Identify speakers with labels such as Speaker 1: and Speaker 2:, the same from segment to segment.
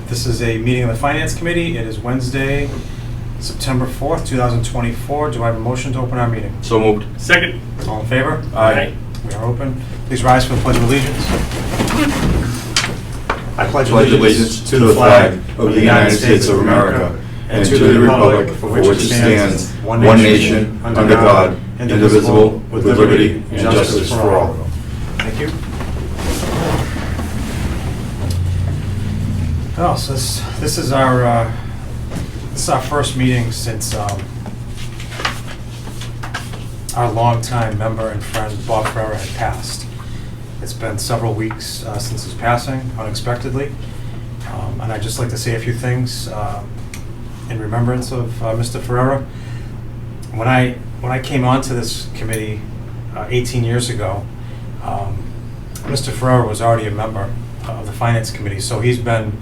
Speaker 1: This is a meeting of the Finance Committee. It is Wednesday, September 4th, 2024. Do I have a motion to open our meeting?
Speaker 2: So moved.
Speaker 3: Second.
Speaker 1: All in favor?
Speaker 3: Aye.
Speaker 1: We are open. Please rise for the Pledge of Allegiance. I
Speaker 2: Pledge allegiance to the flag of the United States of America and to the republic for which it stands, one nation, under God, indivisible, with liberty and justice for all.
Speaker 1: Thank you. Oh, so this is our first meeting since our longtime member and friend Bob Ferrer had passed. It's been several weeks since his passing, unexpectedly, and I'd just like to say a few things in remembrance of Mr. Ferrer. When I came onto this committee 18 years ago, Mr. Ferrer was already a member of the Finance Committee, so he's been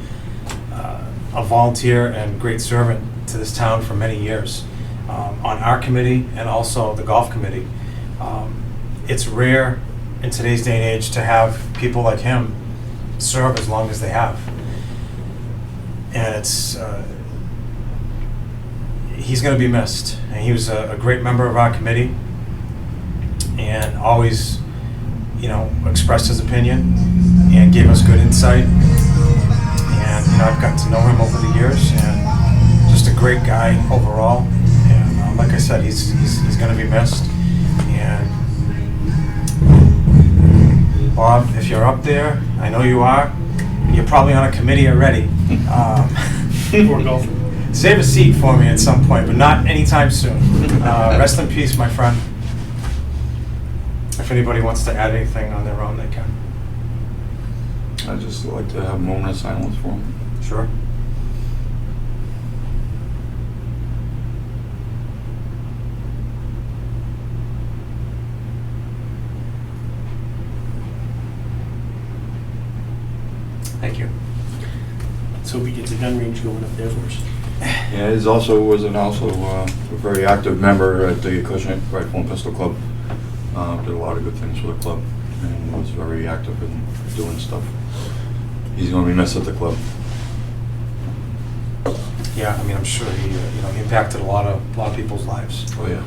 Speaker 1: a volunteer and great servant to this town for many years on our committee and also the golf committee. It's rare in today's day and age to have people like him serve as long as they have, and he's going to be missed. And he was a great member of our committee and always, expressed his opinion and gave us good insight. And I've gotten to know him over the years, and just a great guy overall. And like I said, he's going to be missed. And Bob, if you're up there, I know you are. You're probably on a committee already.
Speaker 3: We're golfing.
Speaker 1: Save a seat for me at some point, but not anytime soon. Rest in peace, my friend. If anybody wants to add anything on their own, they can.
Speaker 2: I'd just like to have a moment of silence for him.
Speaker 1: Sure. Thank you.
Speaker 3: So we get the gun range going up there for us.
Speaker 2: Yeah, he was a very active member at the Acushnet Rifle and Pistol Club. Did a lot of good things for the club and was very active in doing stuff. He's going to be missed at the club.
Speaker 1: Yeah, I'm sure he impacted a lot of people's lives.
Speaker 2: Oh yeah.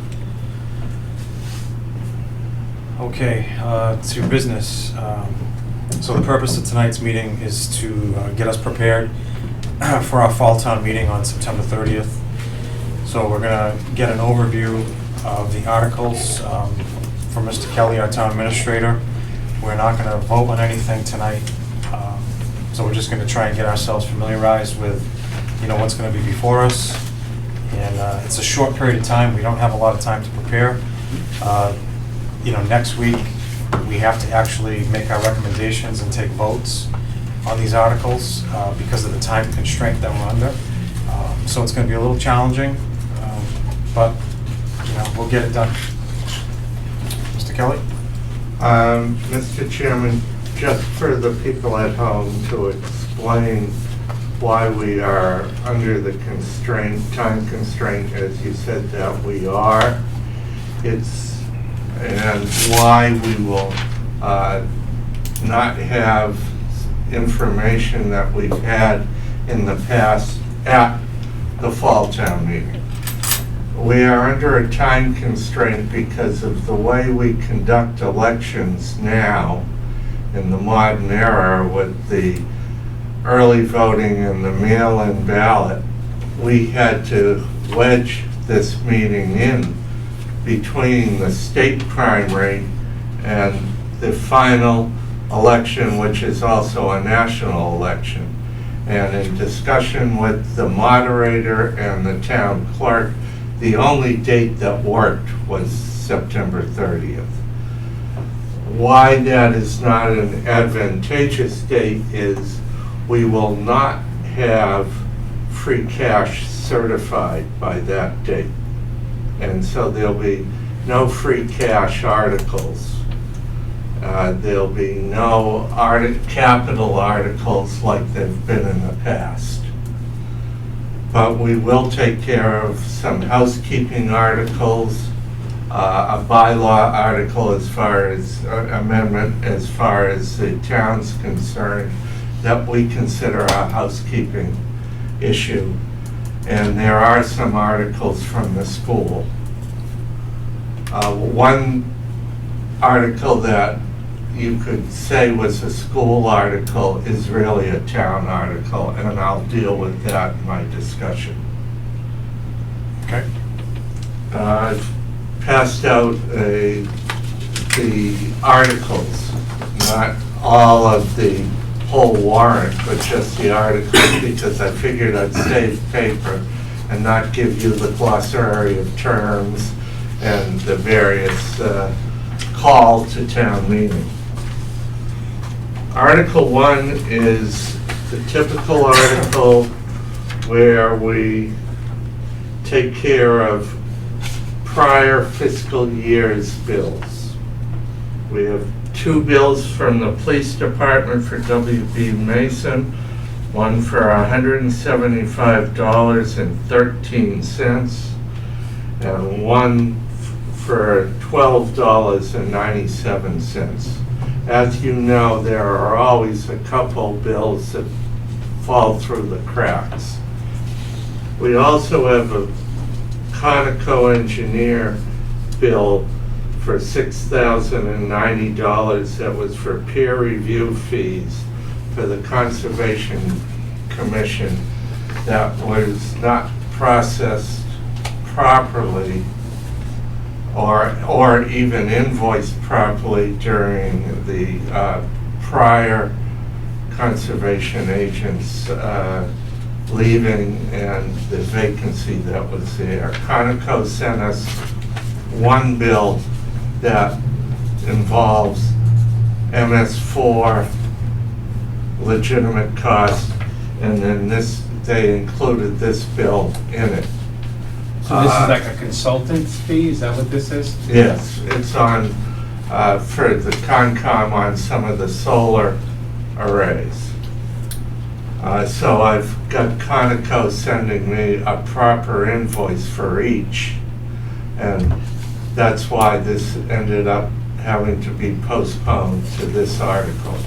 Speaker 1: Okay, to business. So the purpose of tonight's meeting is to get us prepared for our fall town meeting on September 30th. So we're going to get an overview of the articles from Mr. Kelly, our town administrator. We're not going to vote on anything tonight. So we're just going to try and get ourselves familiarized with, what's going to be before us. And it's a short period of time. We don't have a lot of time to prepare. Next week we have to actually make our recommendations and take votes on these articles because of the time constraint that we're under. So it's going to be a little challenging, but we'll get it done. Mr. Kelly?
Speaker 4: Mr. Chairman, just for the people at home to explain why we are under the time constraint, as you said that we are, and why we will not have information that we've had in the past at the fall town meeting. We are under a time constraint because of the way we conduct elections now in the modern era with the early voting and the mail-in ballot. We had to wedge this meeting in between the state crime rate and the final election, which is also a national election. And in discussion with the moderator and the town clerk, the only date that worked was September 30th. Why that is not an advantageous date is we will not have free cash certified by that date. And so there'll be no free cash articles. There'll be no capital articles like they've been in the past. But we will take care of some housekeeping articles, a bylaw article as far as amendment as far as the town's concerned, that we consider a housekeeping issue. And there are some articles from the school. One article that you could say was a school article is really a town article, and I'll deal with that in my discussion.
Speaker 1: Okay.
Speaker 4: I've passed out the articles, not all of the whole warrant, but just the articles, because I figured I'd save paper and not give you the glossary of terms and the various call to town meeting. Article 1 is the typical article where we take care of prior fiscal year's bills. We have 2 bills from the police department for W.B. Mason, one for $175.13 and one for $12.97. As you know, there are always a couple bills that fall through the cracks. We also have a Conoco engineer bill for $6,090 that was for peer review fees for the Conservation Commission that was not processed properly or even invoiced properly during the prior conservation agents leaving and the vacancy that was there. Conoco sent us one bill that involves MS4 legitimate costs, and then they included this bill in it.
Speaker 5: So this is like a consultant's fee, is that what this is?
Speaker 4: Yes, it's on, for the Concom on some of the solar arrays. So I've got Conoco sending me a proper invoice for each, and that's why this ended up having to be postponed to this article.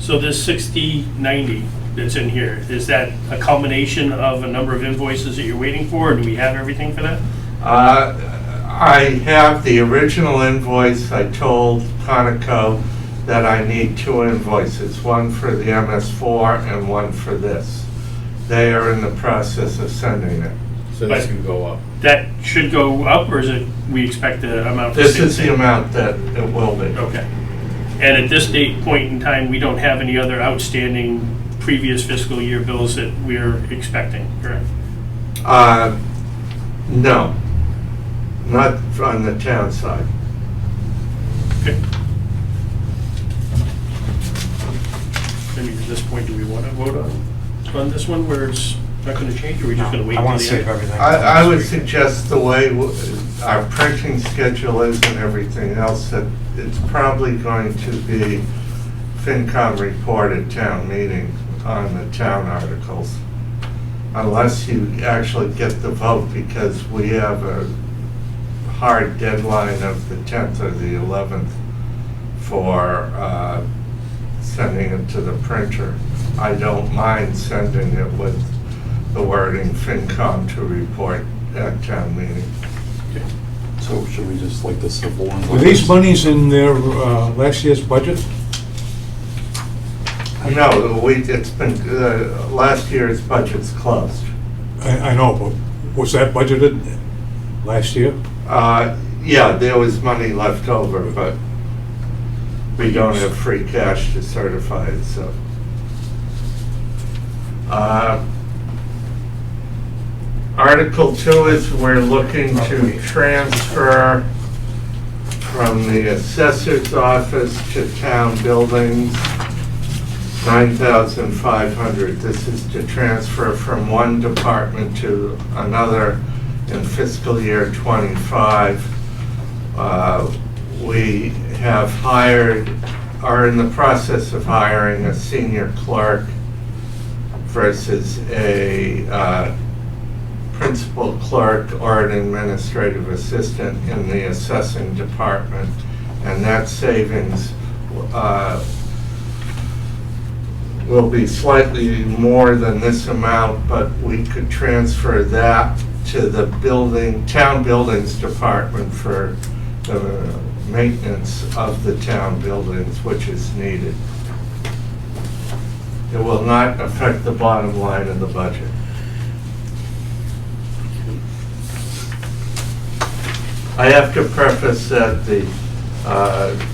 Speaker 3: So this 6090 that's in here, is that a culmination of a number of invoices that you're waiting for, or do we have everything for that?
Speaker 4: I have the original invoice. I told Conoco that I need 2 invoices, one for the MS4 and one for this. They are in the process of sending it.
Speaker 5: So this can go up.
Speaker 3: That should go up, or is it, we expect the amount to
Speaker 4: This
Speaker 3: stay the
Speaker 4: is the
Speaker 3: same?
Speaker 4: amount that it will be.
Speaker 3: Okay. And at this point in time, we don't have any other outstanding previous fiscal year bills that we're expecting, correct?
Speaker 4: No, not on the town side.
Speaker 3: Okay. I mean, at this point, do we want to vote on this one where it's not going to change, or are we just going to wait
Speaker 1: I
Speaker 3: till
Speaker 1: want to
Speaker 3: the
Speaker 1: save
Speaker 3: end?
Speaker 1: everything.
Speaker 4: I would suggest the way our printing schedule is and everything else, that it's probably going to be FinCom report at town meeting on the town articles, unless you actually get the vote, because we have a hard deadline of the 10th or the 11th for sending it to the printer. I don't mind sending it with the wording FinCom to report at town meeting.
Speaker 2: So should we just like the civil ones?
Speaker 6: Were these monies in their last year's budget?
Speaker 4: No, it's been, last year's budget's closed.
Speaker 6: I know, but was that budgeted last year?
Speaker 4: Yeah, there was money left over, but we don't have free cash to certify it, so. Article 2 is we're looking to transfer from the assessor's office to town buildings, $9,500. This is to transfer from one department to another in fiscal year '25. We have hired, are in the process of hiring a senior clerk versus a principal clerk or an administrative assistant in the assessing department. And that savings will be slightly more than this amount, but we could transfer that to the town buildings department for the maintenance of the town buildings, which is needed. It will not affect the bottom line of the budget. I have to preface that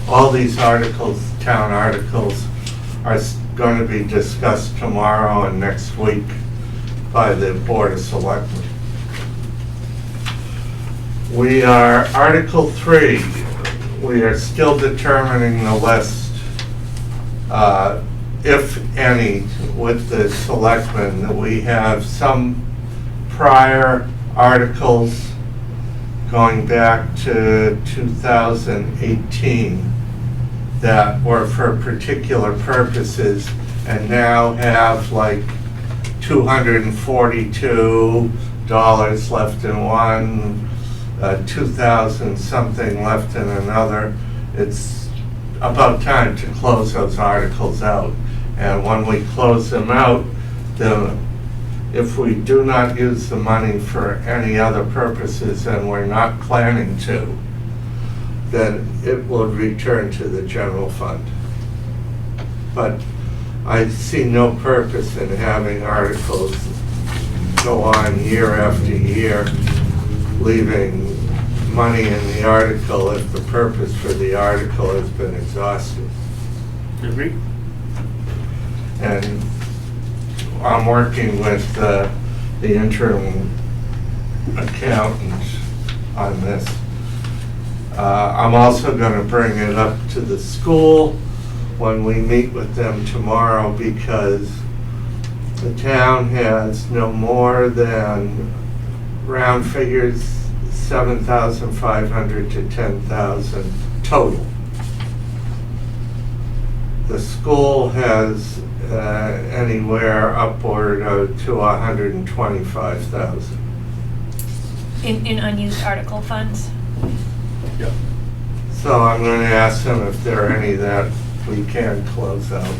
Speaker 4: all these articles, town articles, are going to be discussed tomorrow and next week by the Board of Selectmen. We are, Article 3, we are still determining the list, if any, with the selectmen. We have some prior articles going back to 2018 that were for particular purposes and now have like $242 left in one, 2,000 something left in another. It's about time to close those articles out. And when we close them out, if we do not use the money for any other purposes, and we're not planning to, then it will return to the general fund. But I see no purpose in having articles go on year after year, leaving money in the article if the purpose for the article has been exhausted.
Speaker 3: Agree?
Speaker 4: And I'm working with the interim accountant on this. I'm also going to bring it up to the school when we meet with them tomorrow, because the town has no more than, round figures, 7,500 to 10,000 total. The school has anywhere upward to 125,000.
Speaker 7: In unused article funds?
Speaker 3: Yep.
Speaker 4: So I'm going to ask them if there are any that we can close out.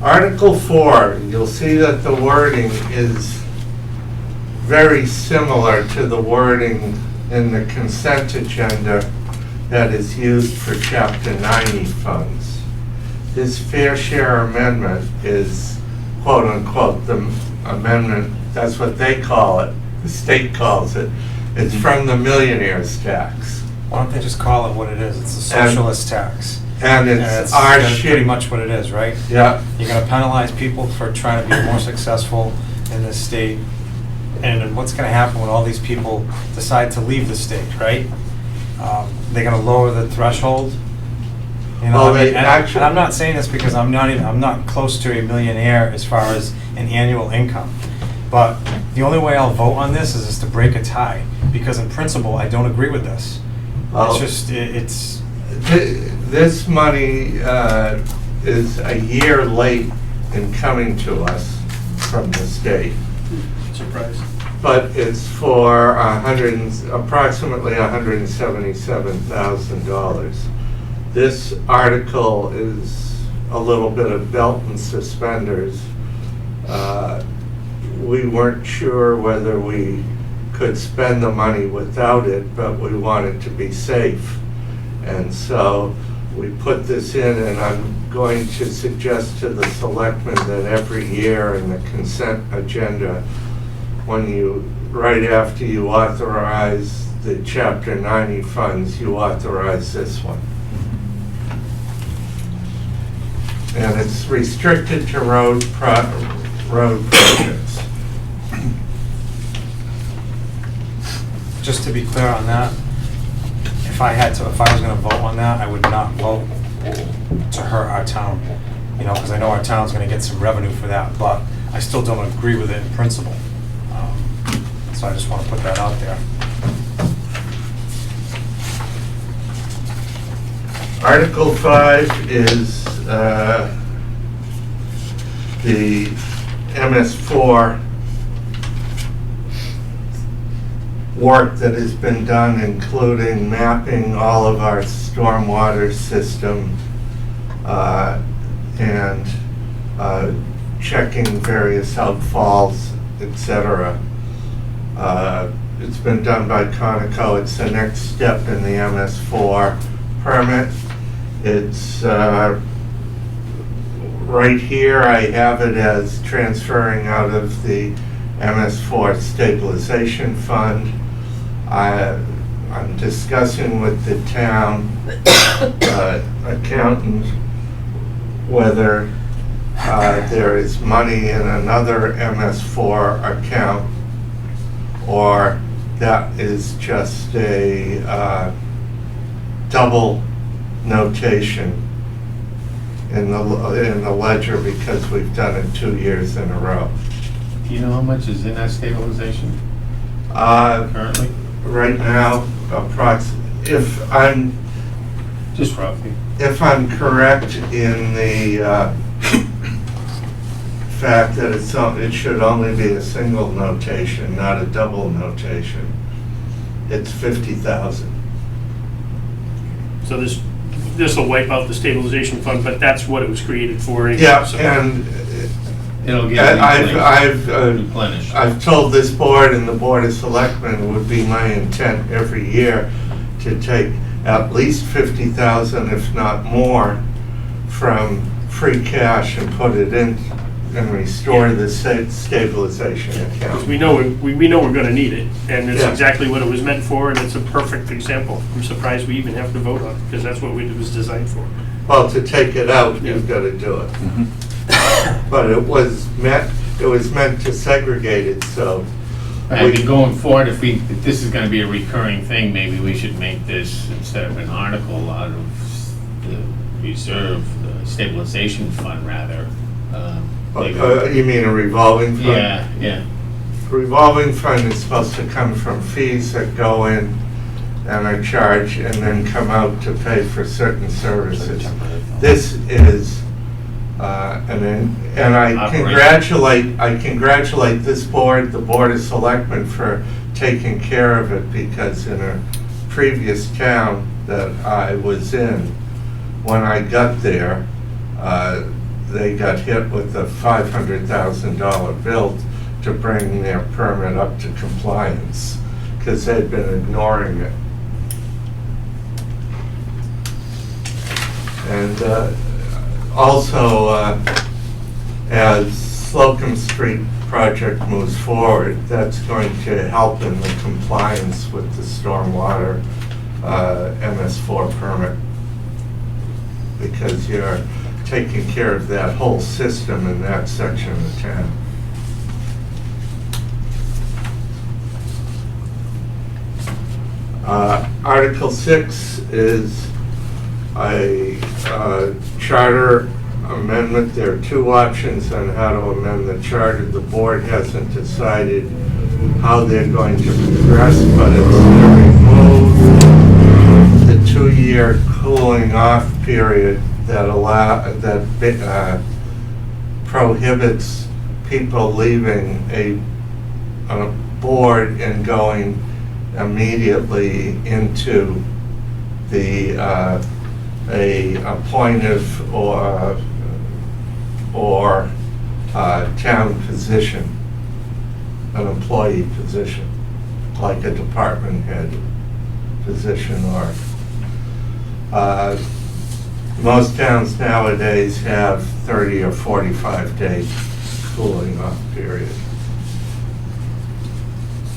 Speaker 4: Article 4, you'll see that the wording is very similar to the wording in the consent agenda that is used for Chapter 90 funds. This fair share amendment is, quote unquote, the amendment, that's what they call it, the state calls it. It's from the millionaire's tax.
Speaker 1: Why don't they just call it what it is? It's a socialist tax.
Speaker 4: And
Speaker 1: And
Speaker 4: it's our
Speaker 1: that's pretty
Speaker 4: share.
Speaker 1: much what it is, right?
Speaker 4: Yeah,
Speaker 1: You're gonna penalize people for trying to be more successful in this state. And what's gonna happen when all these people decide to leave the state, right? They're gonna lower the threshold. You know,
Speaker 4: Well,
Speaker 1: I mean,
Speaker 4: they
Speaker 1: and
Speaker 4: actually-
Speaker 1: I'm not saying this because I'm not close to a millionaire as far as an annual income. But the only way I'll vote on this is to break a tie, because in principle, I don't agree with this.
Speaker 4: Well-
Speaker 1: It's just, it's,
Speaker 4: this money is a year late in coming to us from the state.
Speaker 3: Surprise.
Speaker 4: But it's for approximately $177,000. This article is a little bit of belt and suspenders. We weren't sure whether we could spend the money without it, but we wanted to be safe. And so we put this in, and I'm going to suggest to the selectmen that every year in the consent agenda, right after you authorize the Chapter 90 funds, you authorize this one. And it's restricted to road projects.
Speaker 1: just to be clear on that, if I was gonna vote on that, I would not vote to hurt our town. You know, because I know our town's gonna get some revenue for that, but I still don't agree with it in principle. So I just wanna put that out there.
Speaker 4: Article 5 is the MS4 work that has been done, including mapping all of our stormwater system and checking various outfalls, etc. It's been done by Conoco. It's the next step in the MS4 permit. It's right here. I have it as transferring out of the MS4 stabilization fund. I'm discussing with the town accountant whether there is money in another MS4 account, or that is just a double notation in the ledger because we've done it 2 years in a row.
Speaker 5: Do you know how much is in that stabilization currently?
Speaker 4: Right now, if I'm correct in the fact that it should only be a single notation, not a double notation, it's 50,000.
Speaker 3: So this will wipe out the stabilization fund, but that's what it was created for anyway.
Speaker 4: Yeah,
Speaker 3: so-
Speaker 4: and
Speaker 5: It'll get replenished.
Speaker 4: I've told this board and the Board of Selectmen it would be my intent every year to take at least 50,000, if not more, from free cash and put it in and restore the stabilization
Speaker 3: Because
Speaker 4: account.
Speaker 3: we know we're gonna need it, and it's
Speaker 4: Yeah.
Speaker 3: exactly what it was meant for, and it's a perfect example. I'm surprised we even have to vote on it, because that's what it was designed for.
Speaker 4: Well, to take it out, you've got to do it. But it was meant to segregate it, so.
Speaker 5: I mean, going forward, if this is gonna be a recurring thing, maybe we should make this, instead of an article, out of the reserve, the stabilization fund rather. Maybe-
Speaker 4: You mean a revolving fund?
Speaker 5: Yeah.
Speaker 4: Revolving fund is supposed to come from fees that go in and are charged and then come out to pay for certain services. This is, and I congratulate this board, the Board of Selectmen, for taking care of it, because in a previous town that I was in, when I got there, they got hit with a $500,000 bill to bring their permit up to compliance, because they'd been ignoring it. And also, as Slocum Street project moves forward, that's going to help in the compliance with the stormwater MS4 permit, because you're taking care of that whole system in that section of town. Article 6 is a charter amendment. There are two options on how to amend the charter. The board hasn't decided how they're going to progress, but it's to remove the 2-year cooling off period that prohibits people leaving a board and going immediately into the a appointed or town position, an employee position, like a department head position, or most towns nowadays have 30 or 45 day cooling off period.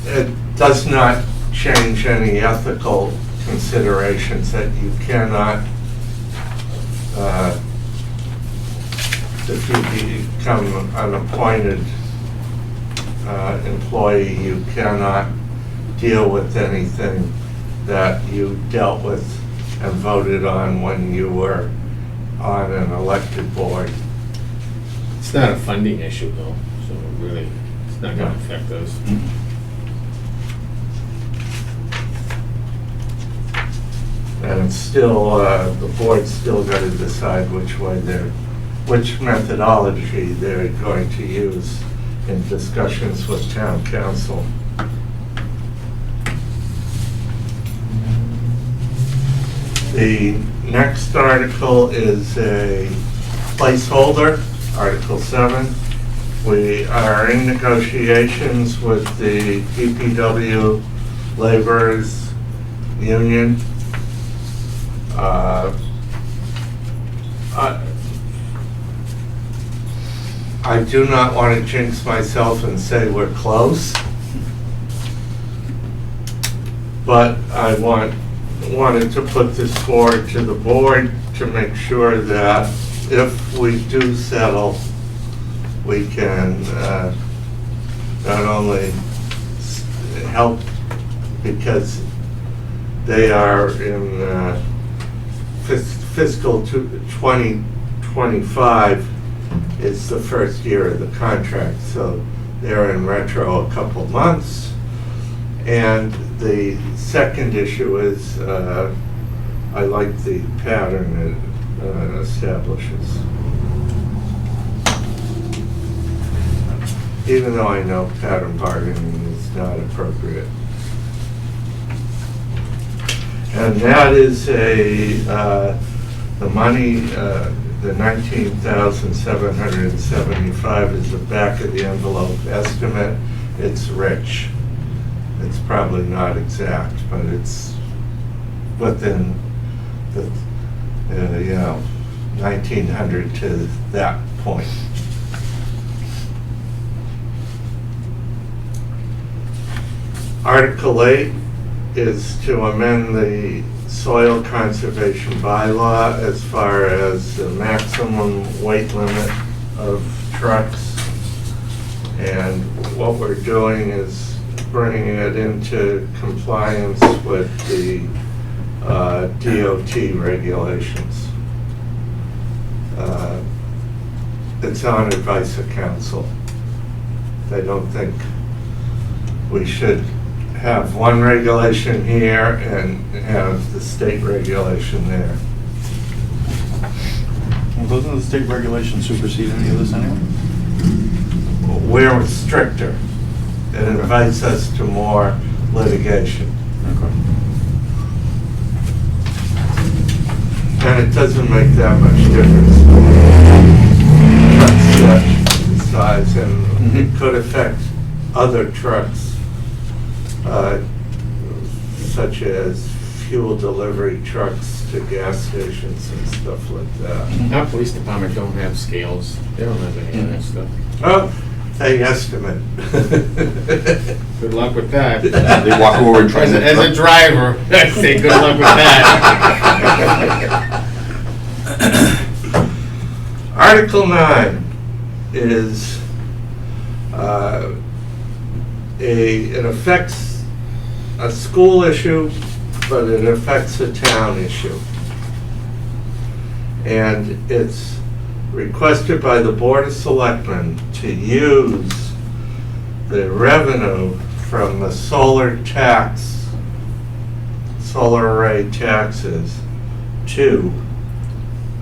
Speaker 4: It does not change any ethical considerations that you cannot, if you become an appointed employee, you cannot deal with anything that you dealt with and voted on when you were on an elected board.
Speaker 5: It's not a funding issue though, so really, it's not gonna affect us.
Speaker 4: And it's still, the board's still got to decide which methodology they're going to use in discussions with town council. The next article is a placeholder, Article 7. We are in negotiations with the DPW laborers union. I do not want to jinx myself and say we're close, but I wanted to put this forward to the board to make sure that if we do settle, we can not only help because they are in fiscal 2025 is the first year of the contract, so they're in retro a couple months. And the second issue is I like the pattern it establishes. Even though I know pattern bargaining is not appropriate. And that is the money, the $19,775 is the back of the envelope estimate. It's rich. It's probably not exact, but it's within the, 1900 to that point. Article 8 is to amend the soil conservation bylaw as far as the maximum weight limit of trucks. And what we're doing is bringing it into compliance with the DOT regulations. It's on advice of council. They don't think we should have one regulation here and have the state regulation there.
Speaker 2: Well, doesn't the state regulation supersede any of this anyway?
Speaker 4: We're stricter. It invites us to more litigation.
Speaker 2: Okay.
Speaker 4: And it doesn't make that much difference. Truck size, and it could affect other trucks, such as fuel delivery trucks to gas stations and stuff like that.
Speaker 5: Our police department don't have scales. They don't have any of that stuff.
Speaker 4: Oh, they estimate.
Speaker 5: Good luck with that.
Speaker 2: They walk over and try
Speaker 5: As
Speaker 2: to...
Speaker 5: a driver, I say good luck with that.
Speaker 4: Article 9 is it affects a school issue, but it affects a town issue. And it's requested by the Board of Selectmen to use the revenue from the solar array taxes to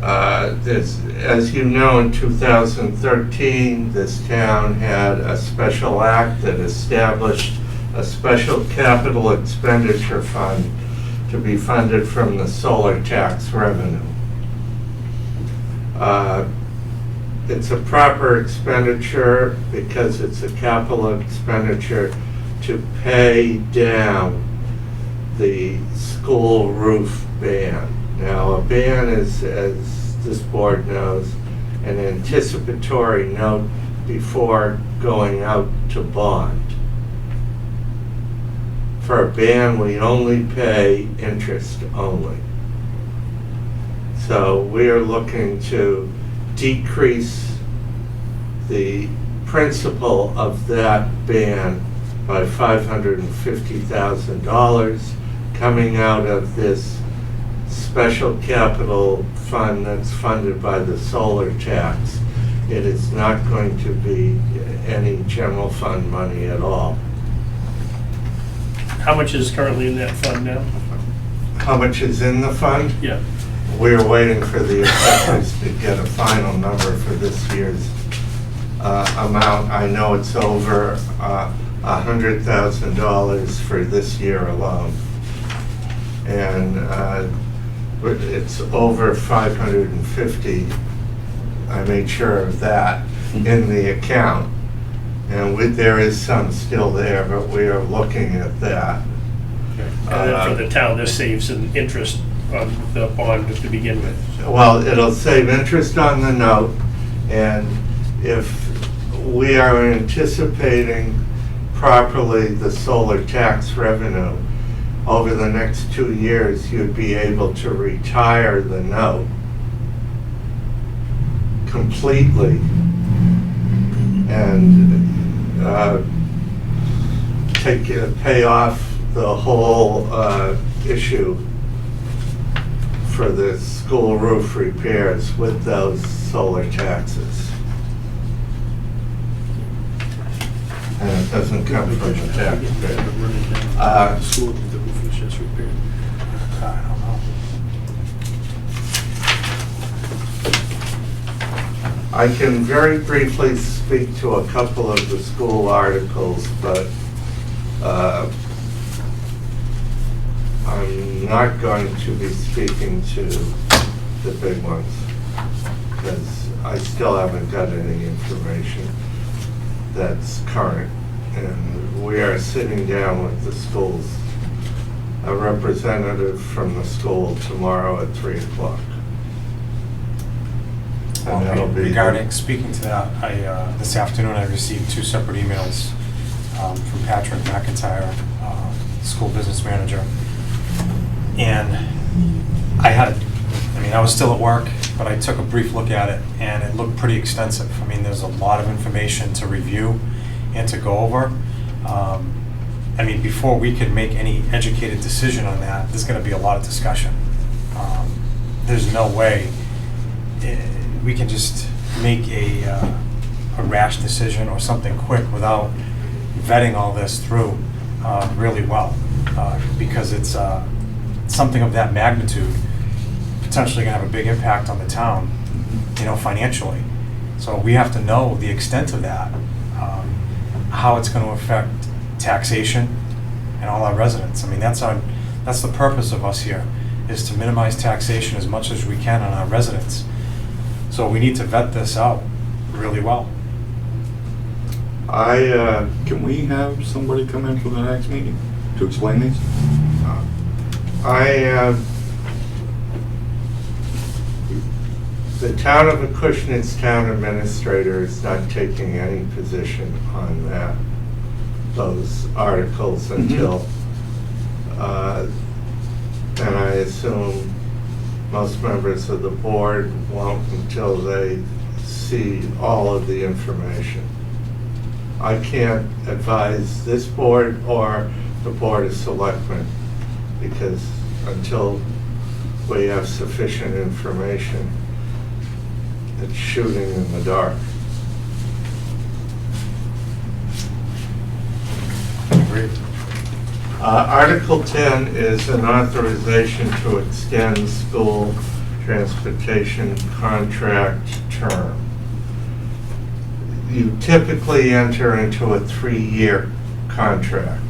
Speaker 4: as you know, in 2013, this town had a special act that established a special capital expenditure fund to be funded from the solar tax revenue. It's a proper expenditure because it's a capital expenditure to pay down the school roof ban. Now, a ban is, as this board knows, an anticipatory note before going out to bond. For a ban, we only pay interest only. So we are looking to decrease the principal of that ban by $550,000 coming out of this special capital fund that's funded by the solar tax. It is not going to be any general fund money at all.
Speaker 3: How much is currently in that fund now?
Speaker 4: How much is in the fund?
Speaker 3: Yeah.
Speaker 4: We're waiting for the assessors to get a final number for this year's amount. I know it's over $100,000 for this year alone. And it's over 550. I made sure of that in the account. And there is some still there, but we are looking at that.
Speaker 3: And then for the town, this saves some interest on the bond to begin with.
Speaker 4: Well, it'll save interest on the note, and if we are anticipating properly the solar tax revenue, over the next 2 years, you'd be able to retire the note completely and pay off the whole issue for the school roof repairs with those solar taxes. And it doesn't come from the taxpayer.
Speaker 3: School, the roof was just repaired.
Speaker 1: I don't know.
Speaker 4: I can very briefly speak to a couple of the school articles, but I'm not going to be speaking to the big ones, because I still haven't got any information that's current. And we are sitting down with the schools, a representative from the school tomorrow at 3 o'clock. And that'll be
Speaker 1: Regarding, speaking to that, this afternoon I received 2 separate emails from Patrick McIntyre, school business manager. And I was still at work, but I took a brief look at it, and it looked pretty extensive. I mean, there's a lot of information to review and to go over. Before we could make any educated decision on that, there's gonna be a lot of discussion. There's no way we can just make a rash decision or something quick without vetting all this through really well, because it's something of that magnitude potentially gonna have a big impact on the town, financially. So we have to know the extent of that, how it's gonna affect taxation and all our residents. That's the purpose of us here, is to minimize taxation as much as we can on our residents. So we need to vet this out really well.
Speaker 2: Can we have somebody come in for the next meeting to explain these?
Speaker 4: The town of Acushnet's town administrator is not taking any position on those articles until, and I assume most members of the board won't until they see all of the information. I can't advise this board or the Board of Selectmen, because until we have sufficient information, it's shooting in the dark.
Speaker 1: Agreed.
Speaker 4: Article 10 is an authorization to extend school transportation contract term. You typically enter into a 3-year contract.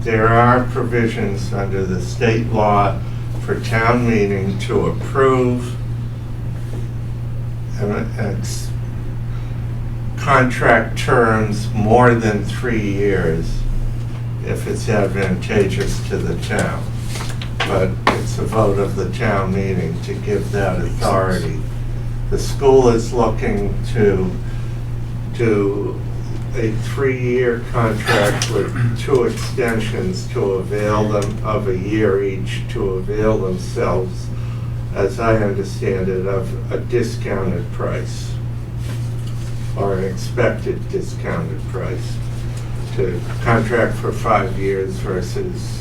Speaker 4: There are provisions under the state law for town meeting to approve contract terms more than 3 years if it's advantageous to the town. But it's a vote of the town meeting to give that authority. The school is looking to do a 3-year contract with 2 extensions to avail them of a year each, to avail themselves, as I understand it, of a discounted price, or an expected discounted price, to contract for 5 years versus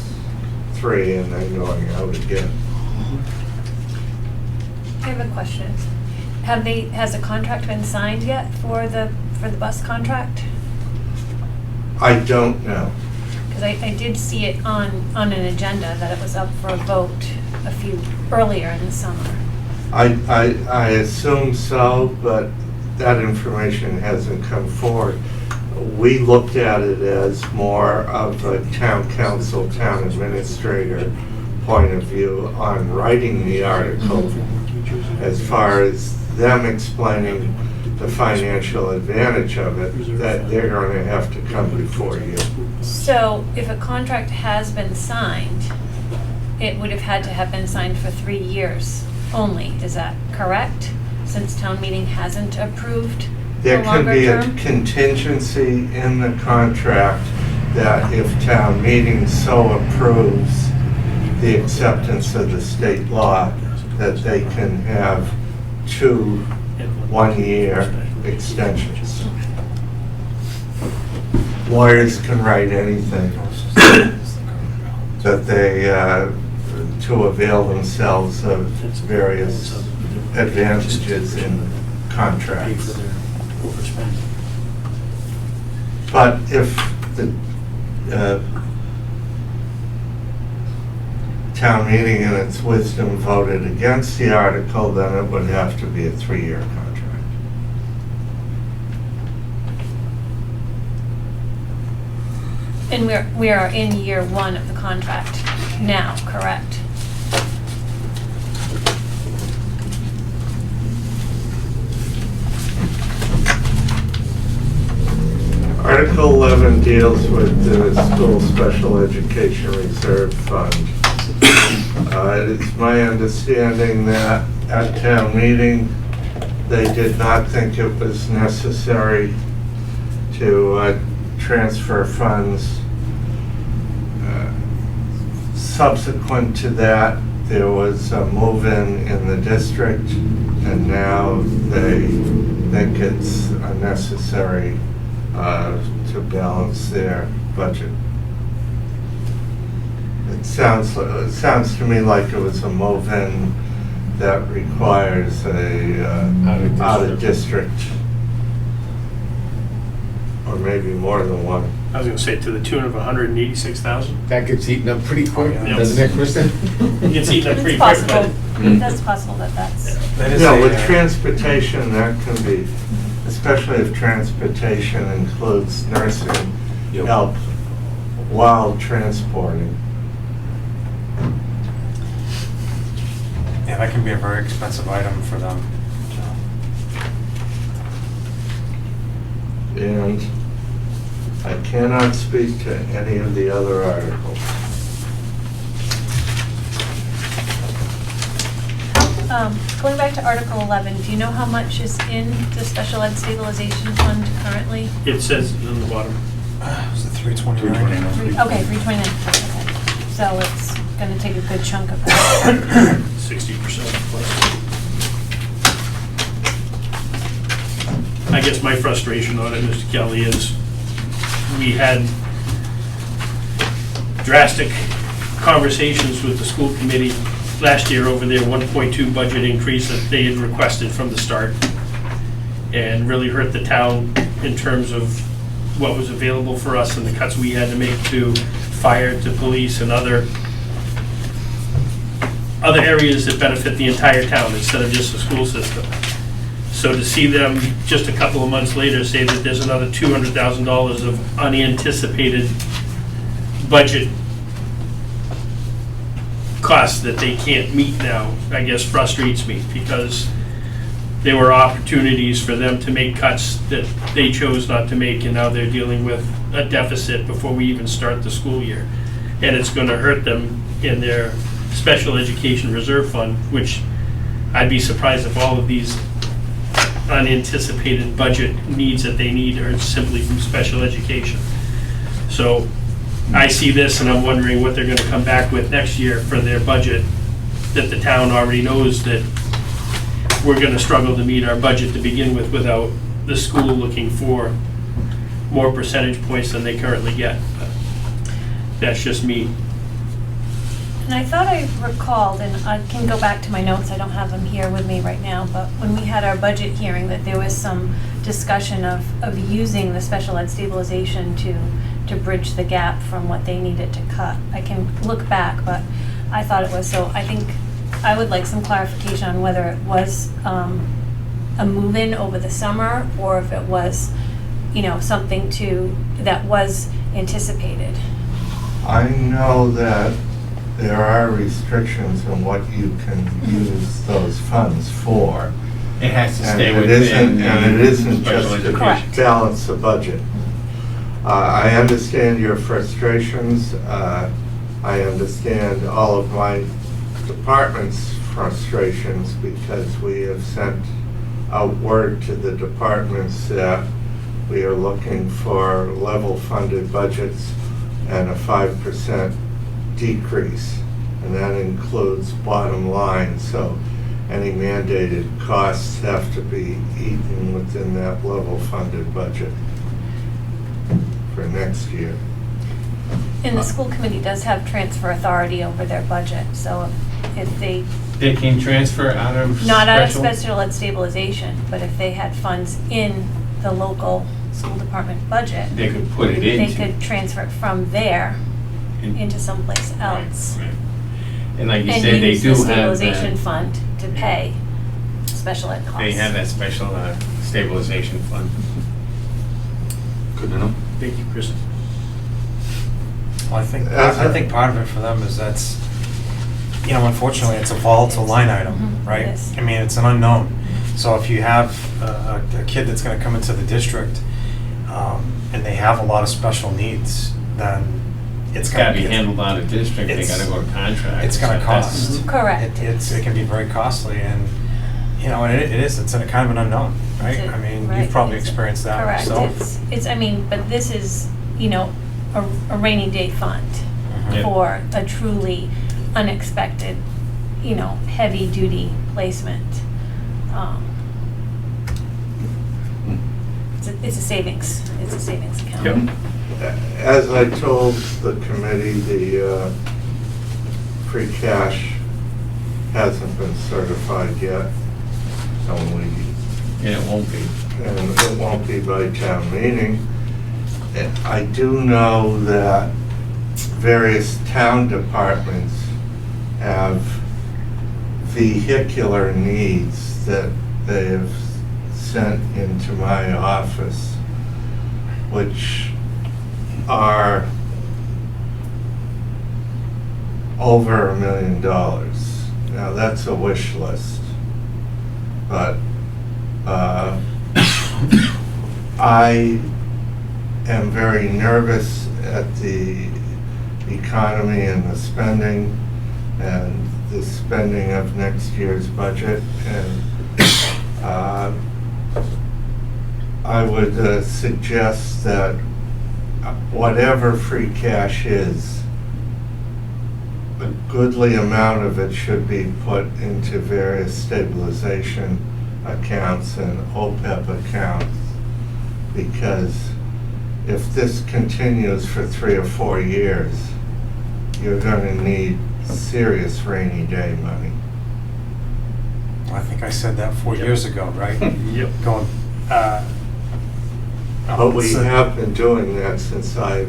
Speaker 4: 3 and then going out again.
Speaker 7: I have a question. Has a contract been signed yet for the bus contract?
Speaker 4: I don't know.
Speaker 7: Because I did see it on an agenda that it was up for a vote earlier in the summer.
Speaker 4: I assume so, but that information hasn't come forward. We looked at it as more of a town council, town administrator point of view on writing the article, as far as them explaining the financial advantage of it, that they're going to have to come before you.
Speaker 7: So if a contract has been signed, it would have had to have been signed for 3 years only, is that correct? Since town meeting hasn't approved
Speaker 4: There
Speaker 7: the
Speaker 4: can
Speaker 7: longer
Speaker 4: be a
Speaker 7: term?
Speaker 4: contingency in the contract that if town meeting so approves the acceptance of the state law, that they can have 2 one-year extensions. Lawyers can write anything that they, to avail themselves of various advantages in contracts. But if the town meeting in its wisdom voted against the article, then it would have to be a 3-year contract.
Speaker 7: And we are in year 1 of the contract now, correct?
Speaker 4: Article 11 deals with the school special education reserve fund. It is my understanding that at town meeting, they did not think it was necessary to transfer funds. Subsequent to that, there was a move-in the district, and now they think it's unnecessary to balance their budget. It sounds to me like it was a move-in that requires a out-of-district, or maybe more than one.
Speaker 3: I was gonna say to the tune of 186,000.
Speaker 5: That gets eaten up pretty quick,
Speaker 3: Yeah.
Speaker 5: doesn't it, Kristen?
Speaker 3: It gets eaten up
Speaker 7: It's
Speaker 3: pretty quick,
Speaker 7: possible,
Speaker 3: but
Speaker 7: that's possible that's,
Speaker 1: That is
Speaker 4: Yeah,
Speaker 1: a,
Speaker 4: with transportation, that can be, especially if transportation includes nursing
Speaker 2: Yep.
Speaker 4: help while transporting.
Speaker 1: yeah, that can be a very expensive item for them.
Speaker 4: And I cannot speak to any of the other articles.
Speaker 7: Going back to Article 11, do you know how much is in the Special Ed Stabilization Fund currently?
Speaker 3: it says on the bottom.
Speaker 1: Was it 329?
Speaker 2: 329.
Speaker 7: Okay, 329, okay. So it's gonna take a good chunk of that.
Speaker 3: 60% plus. I guess my frustration on it, Mr. Kelly, is we had drastic conversations with the school committee last year over their 1.2 budget increase that they had requested from the start, and really hurt the town in terms of what was available for us and the cuts we had to make to fire, to police, and other areas that benefit the entire town instead of just the school system. So to see them just a couple of months later say that there's another $200,000 of unanticipated budget costs that they can't meet now, I guess frustrates me, because there were opportunities for them to make cuts that they chose not to make, and now they're dealing with a deficit before we even start the school year. And it's gonna hurt them in their special education reserve fund, which I'd be surprised if all of these unanticipated budget needs that they need are simply from special education. So I see this and I'm wondering what they're gonna come back with next year for their budget, that the town already knows that we're gonna struggle to meet our budget to begin with without the school looking for more percentage points than they currently get. But that's just me.
Speaker 7: And I thought I recalled, and I can go back to my notes, I don't have them here with me right now, but when we had our budget hearing, that there was some discussion of using the special ed stabilization to bridge the gap from what they needed to cut. I can look back, but I thought it was, so I think I would like some clarification on whether it was a move-in over the summer, or if it was, something that was anticipated.
Speaker 4: I know that there are restrictions on what you can use those funds for.
Speaker 5: It has to
Speaker 4: And
Speaker 5: stay
Speaker 4: it
Speaker 5: within
Speaker 4: isn't, and it isn't
Speaker 5: special
Speaker 4: just to
Speaker 5: education.
Speaker 4: balance the budget. I understand your frustrations. I understand all of my department's frustrations because we have sent out word to the departments that we are looking for level funded budgets and a 5% decrease. And that includes bottom line, so any mandated costs have to be eaten within that level funded budget for next year.
Speaker 7: And the school committee does have transfer authority over their budget, so if they,
Speaker 5: They can transfer out of
Speaker 7: not out of
Speaker 5: special?
Speaker 7: special ed stabilization, but if they had funds in the local school department budget,
Speaker 5: They could put it
Speaker 7: they
Speaker 5: into.
Speaker 7: could transfer it from there
Speaker 5: in-
Speaker 7: into someplace
Speaker 5: Right,
Speaker 7: else.
Speaker 5: right. And like you
Speaker 7: And
Speaker 5: said, they
Speaker 7: use
Speaker 5: do
Speaker 7: the
Speaker 5: have
Speaker 7: stabilization
Speaker 5: that,
Speaker 7: fund to pay special ed costs.
Speaker 5: they have that special stabilization fund.
Speaker 2: Good to know.
Speaker 3: Thank you, Chris.
Speaker 1: Well, I think part of it for them is that's, you know, unfortunately, it's a volatile line item,
Speaker 7: Mhm,
Speaker 1: right?
Speaker 7: it is.
Speaker 1: I mean, it's an unknown. So if you have a kid that's gonna come into the district, and they have a lot of special needs, then it's
Speaker 5: It's gotta be
Speaker 1: gonna
Speaker 5: handled out of district, they
Speaker 1: it's-
Speaker 5: gotta go to contract.
Speaker 1: it's gonna
Speaker 5: So that's-
Speaker 1: cost.
Speaker 7: Correct.
Speaker 1: It can be very costly, and, you know, and it is, it's a kind of an unknown, right?
Speaker 7: It's a-
Speaker 1: I mean,
Speaker 7: right,
Speaker 1: you've probably
Speaker 7: it's a-
Speaker 1: experienced that
Speaker 7: Correct,
Speaker 1: yourself.
Speaker 7: it's, I mean, but this is, you know, a rainy day fund
Speaker 5: Yeah.
Speaker 7: for a truly unexpected, you know, heavy duty placement. It's a savings, it's a savings account.
Speaker 3: Yep.
Speaker 4: As I told the committee, the free cash hasn't been certified yet.
Speaker 5: And it won't be.
Speaker 4: And it won't be by town meeting. And I do know that various town departments have vehicular needs that they have sent into my office, which are over $1 million. Now, that's a wish list, but I am very nervous at the economy and the spending and the spending of next year's budget. And I would suggest that whatever free cash is, a goodly amount of it should be put into various stabilization accounts and OPEB accounts, because if this continues for 3 or 4 years, you're going to need serious rainy day money.
Speaker 1: I think I said that 4 years ago, right?
Speaker 3: Yep.
Speaker 1: Going,
Speaker 4: But we
Speaker 1: so-
Speaker 4: have been doing that since I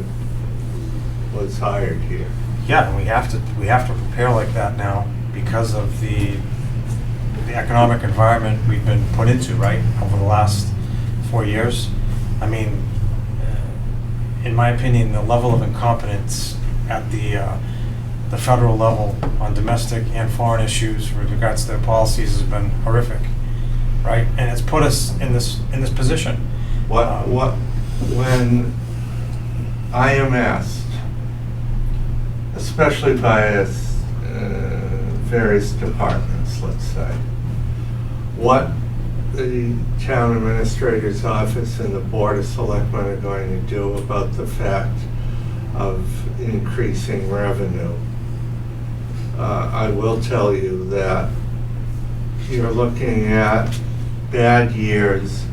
Speaker 4: was hired here.
Speaker 1: Yeah, and we have to prepare like that now because of the economic environment we've been put into, right, over the last 4 years. I mean, in my opinion, the level of incompetence at the federal level on domestic and foreign issues with regards to their policies has been horrific, right? And it's put us in this position.
Speaker 4: When I am asked, especially by various departments, let's say, what the town administrator's office and the board of selectmen are going to do about the fact of increasing revenue, I will tell you that you're looking at bad years,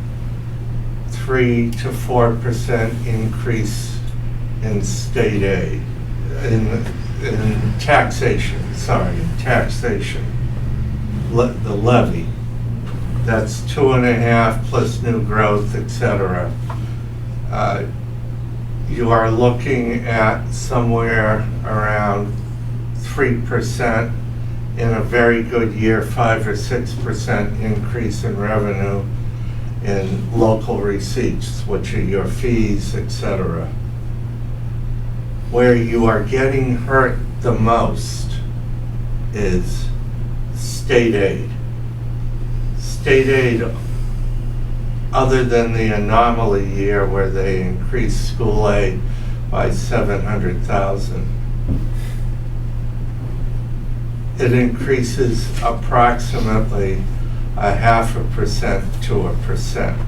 Speaker 4: 3 to 4% increase in state aid, in taxation, the levy. That's 2.5 plus new growth, et cetera. You are looking at somewhere around 3% in a very good year, 5 or 6% increase in revenue in local receipts, which are your fees, et cetera. Where you are getting hurt the most is state aid. State aid, other than the anomaly year where they increased school aid by 700,000, it increases approximately 0.5% to 1%.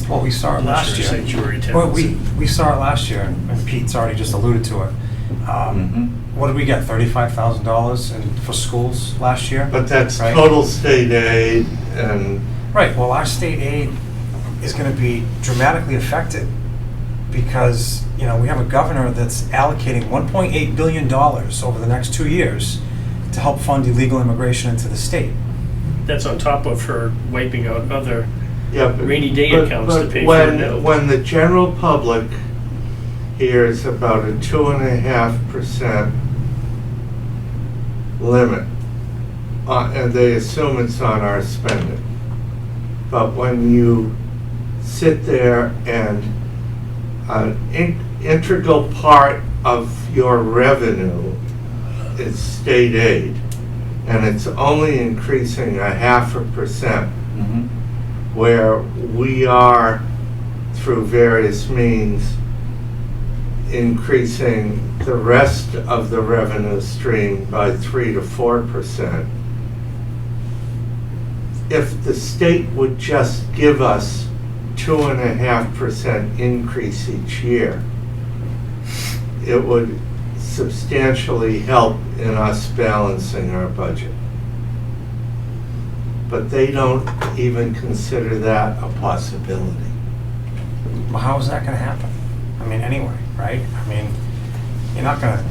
Speaker 1: Well, we saw it last year.
Speaker 3: Sanctuary
Speaker 1: Well,
Speaker 3: towns.
Speaker 1: we saw it last year, and Pete's already just alluded to it. What did we get, $35,000 for schools last year?
Speaker 4: But that's
Speaker 1: Right.
Speaker 4: total state aid, and
Speaker 1: Right, well, our state aid is gonna be dramatically affected because, you know, we have a governor that's allocating $1.8 billion over the next 2 years to help fund illegal immigration into the state.
Speaker 3: That's on top of her wiping out other
Speaker 4: yeah, but-
Speaker 3: rainy day
Speaker 4: but-
Speaker 3: accounts to
Speaker 4: but
Speaker 3: pay for
Speaker 4: when-
Speaker 3: it now.
Speaker 4: When the general public hears about a 2.5% limit, and they assume it's on our spending. But when you sit there and an integral part of your revenue is state aid, and it's only increasing 0.5%, where we are, through various means, increasing the rest of the revenue stream by 3 to 4%. If the state would just give us 2.5% increase each year, it would substantially help in us balancing our budget. But they don't even consider that a possibility.
Speaker 1: Well, how is that gonna happen? I mean, anyway, right? I mean, you're not gonna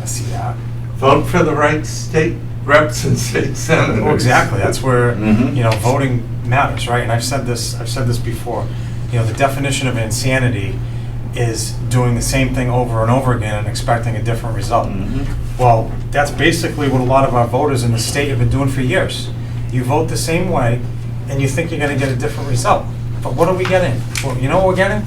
Speaker 1: see that.
Speaker 4: Vote for the right state reps and state senators.
Speaker 1: Well, exactly, that's where,
Speaker 2: Mhm.
Speaker 1: you know, voting matters, right? And I've said this before, you know, the definition of insanity is doing the same thing over and over again and expecting a different result. Well, that's basically what a lot of our voters in the state have been doing for years. You vote the same way, and you think you're gonna get a different result. But what are we getting? Well, you know what we're getting?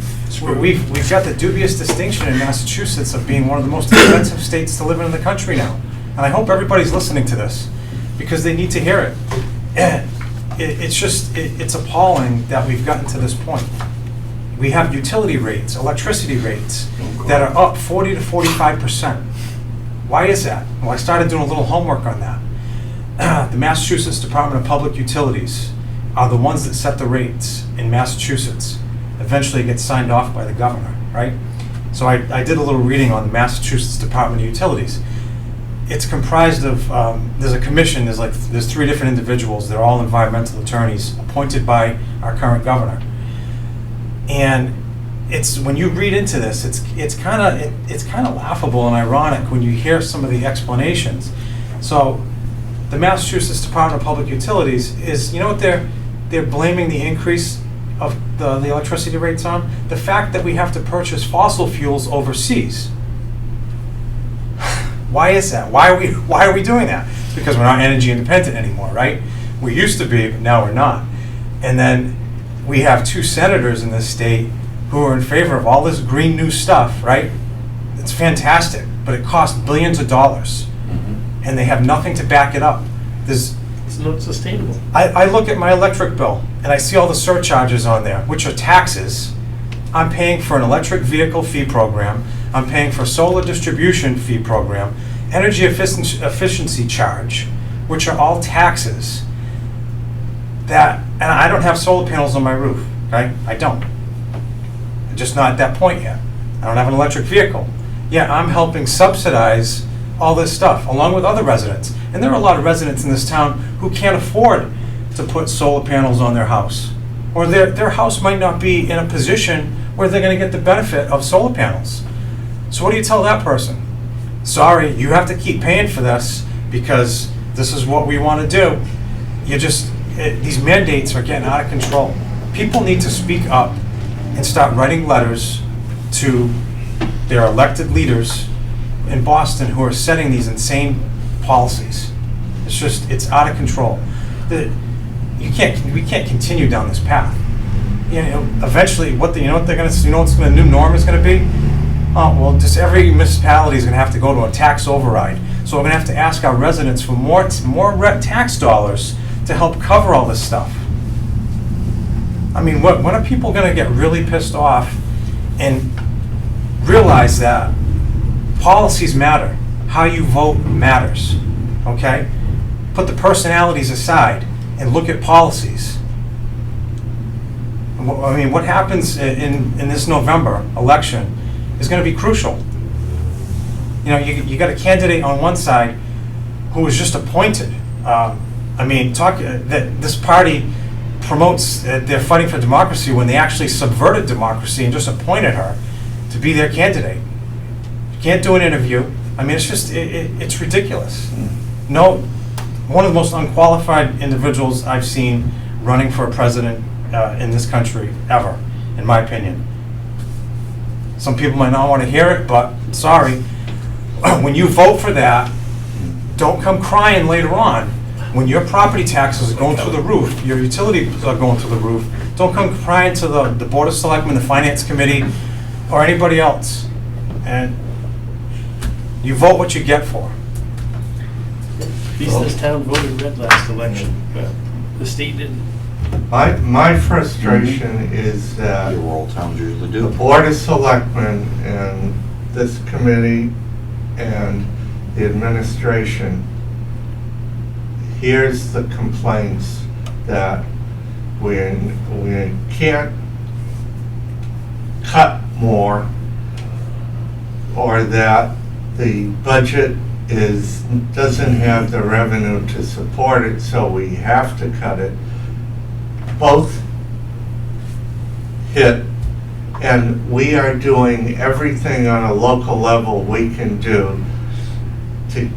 Speaker 1: We've got the dubious distinction in Massachusetts of being one of the most expensive states to live in the country now. And I hope everybody's listening to this, because they need to hear it. And it's appalling that we've gotten to this point. We have utility rates, electricity rates, that are up 40 to 45%. Why is that? Well, I started doing a little homework on that. The Massachusetts Department of Public Utilities are the ones that set the rates in Massachusetts. Eventually it gets signed off by the governor, right? So I did a little reading on the Massachusetts Department of Utilities. It's comprised of, there's a commission, there's 3 different individuals, they're all environmental attorneys appointed by our current governor. And when you read into this, it's kind of laughable and ironic when you hear some of the explanations. So the Massachusetts Department of Public Utilities is, you know what they're blaming the increase of the electricity rates on? The fact that we have to purchase fossil fuels overseas. Why is that? Why are we doing that? It's because we're not energy independent anymore, right? We used to be, but now we're not. And then we have 2 senators in this state who are in favor of all this green new stuff, right? It's fantastic, but it costs billions of dollars, and they have nothing to back it up.
Speaker 3: It's not sustainable.
Speaker 1: I look at my electric bill and I see all the surcharges on there, which are taxes. I'm paying for an electric vehicle fee program. I'm paying for solar distribution fee program, energy efficiency charge, which are all taxes. And I don't have solar panels on my roof, okay? I don't. I'm just not at that point yet. I don't have an electric vehicle. Yet I'm helping subsidize all this stuff, along with other residents. And there are a lot of residents in this town who can't afford to put solar panels on their house. Or their house might not be in a position where they're gonna get the benefit of solar panels. So what do you tell that person? Sorry, you have to keep paying for this because this is what we wanna do. These mandates are getting out of control. People need to speak up and start writing letters to their elected leaders in Boston who are setting these insane policies. It's out of control. We can't continue down this path. You know, eventually, what's the new norm is going to be? Oh, well, just every municipality is gonna have to go to a tax override. So we're gonna have to ask our residents for more tax dollars to help cover all this stuff. I mean, when are people gonna get really pissed off and realize that policies matter? How you vote matters, okay? Put the personalities aside and look at policies. I mean, what happens in this November election is going to be crucial. You know, you got a candidate on one side who was just appointed. I mean, that this party promotes they're fighting for democracy when they actually subverted democracy and just appointed her to be their candidate. You can't do an interview. I mean, it's just it's ridiculous. No, one of the most unqualified individuals I've seen running for a president in this country ever, in my opinion. Some people might not want to hear it, but sorry. When you vote for that, don't come crying later on. When your property taxes are going through the roof, your utilities are going through the roof, don't come crying to the Board of Selectmen, the Finance Committee, or anybody else. And you vote what you get for.
Speaker 3: At least this town voted red last election, but the state didn't.
Speaker 4: My frustration is that
Speaker 2: Your rural towns usually
Speaker 4: the
Speaker 2: do.
Speaker 4: Board of Selectmen and this committee and the administration hears the complaints that we can't cut more, or that the budget doesn't have the revenue to support it, so we have to cut it. Both hit, and we are doing everything on a local level we can do to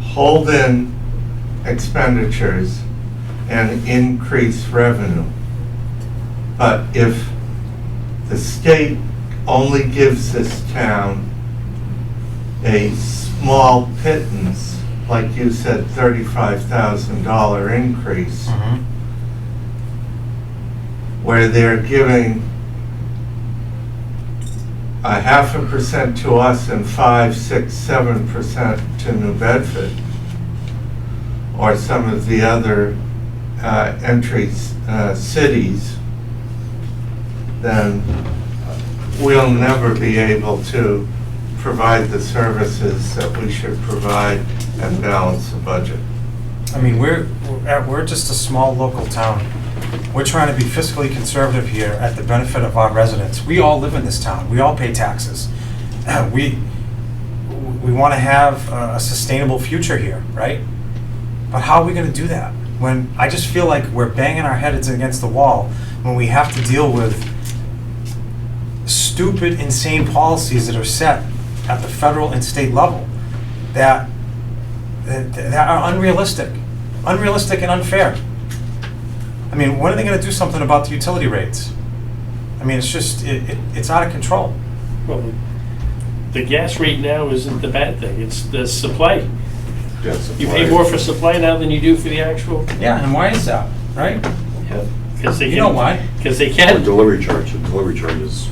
Speaker 4: hold in expenditures and increase revenue. But if the state only gives this town a small pittance, like you said, $35,000 increase, where they're giving 0.5% to us and 5, 6, 7% to New Bedford, or some of the other cities, then we'll never be able to provide the services that we should provide and balance the budget.
Speaker 1: I mean, we're just a small local town. We're trying to be fiscally conservative here at the benefit of our residents. We all live in this town. We all pay taxes. We want to have a sustainable future here, right? But how are we going to do that when I just feel like we're banging our heads against the wall when we have to deal with stupid, insane policies that are set at the federal and state level that are unrealistic and unfair. I mean, when are they going to do something about the utility rates? I mean, it's just, it's out of control.
Speaker 3: Well, the gas rate now isn't the bad thing, it's the supply. You pay more for supply now than you do for the actual.
Speaker 1: Yeah, and why is that, right?
Speaker 3: Yeah. Because they can.
Speaker 1: You know why?
Speaker 3: Because they
Speaker 2: Or
Speaker 3: can.
Speaker 2: delivery charges.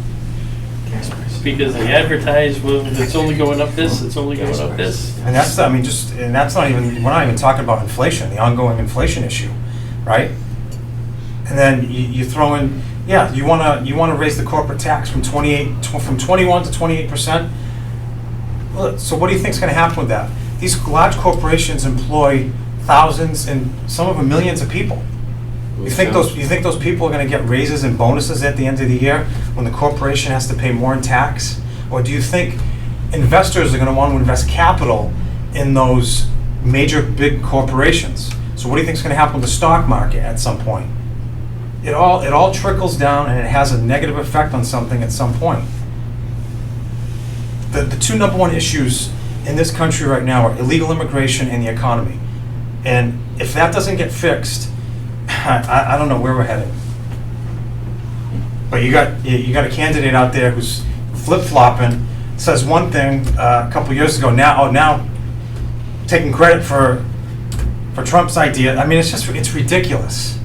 Speaker 3: Because they advertise, well, it's only going up this, it's only going up this.
Speaker 1: And that's, I mean, and that's not even, we're not even talking about inflation, the ongoing inflation issue, right? And then you throw in, yeah, you wanna raise the corporate tax from 21 to 28%. So what do you think's gonna happen with that? These large corporations employ thousands and some of them millions of people. You think those people are gonna get raises and bonuses at the end of the year when the corporation has to pay more in tax? Or do you think investors are gonna want to invest capital in those major big corporations? So what do you think is gonna happen with the stock market at some point? It all trickles down and it has a negative effect on something at some point. The two number one issues in this country right now are illegal immigration and the economy. And if that doesn't get fixed, I don't know where we're headed. But you got a candidate out there who's flip-flopping, says one thing a couple years ago, now taking credit for Trump's idea. I mean, it's ridiculous.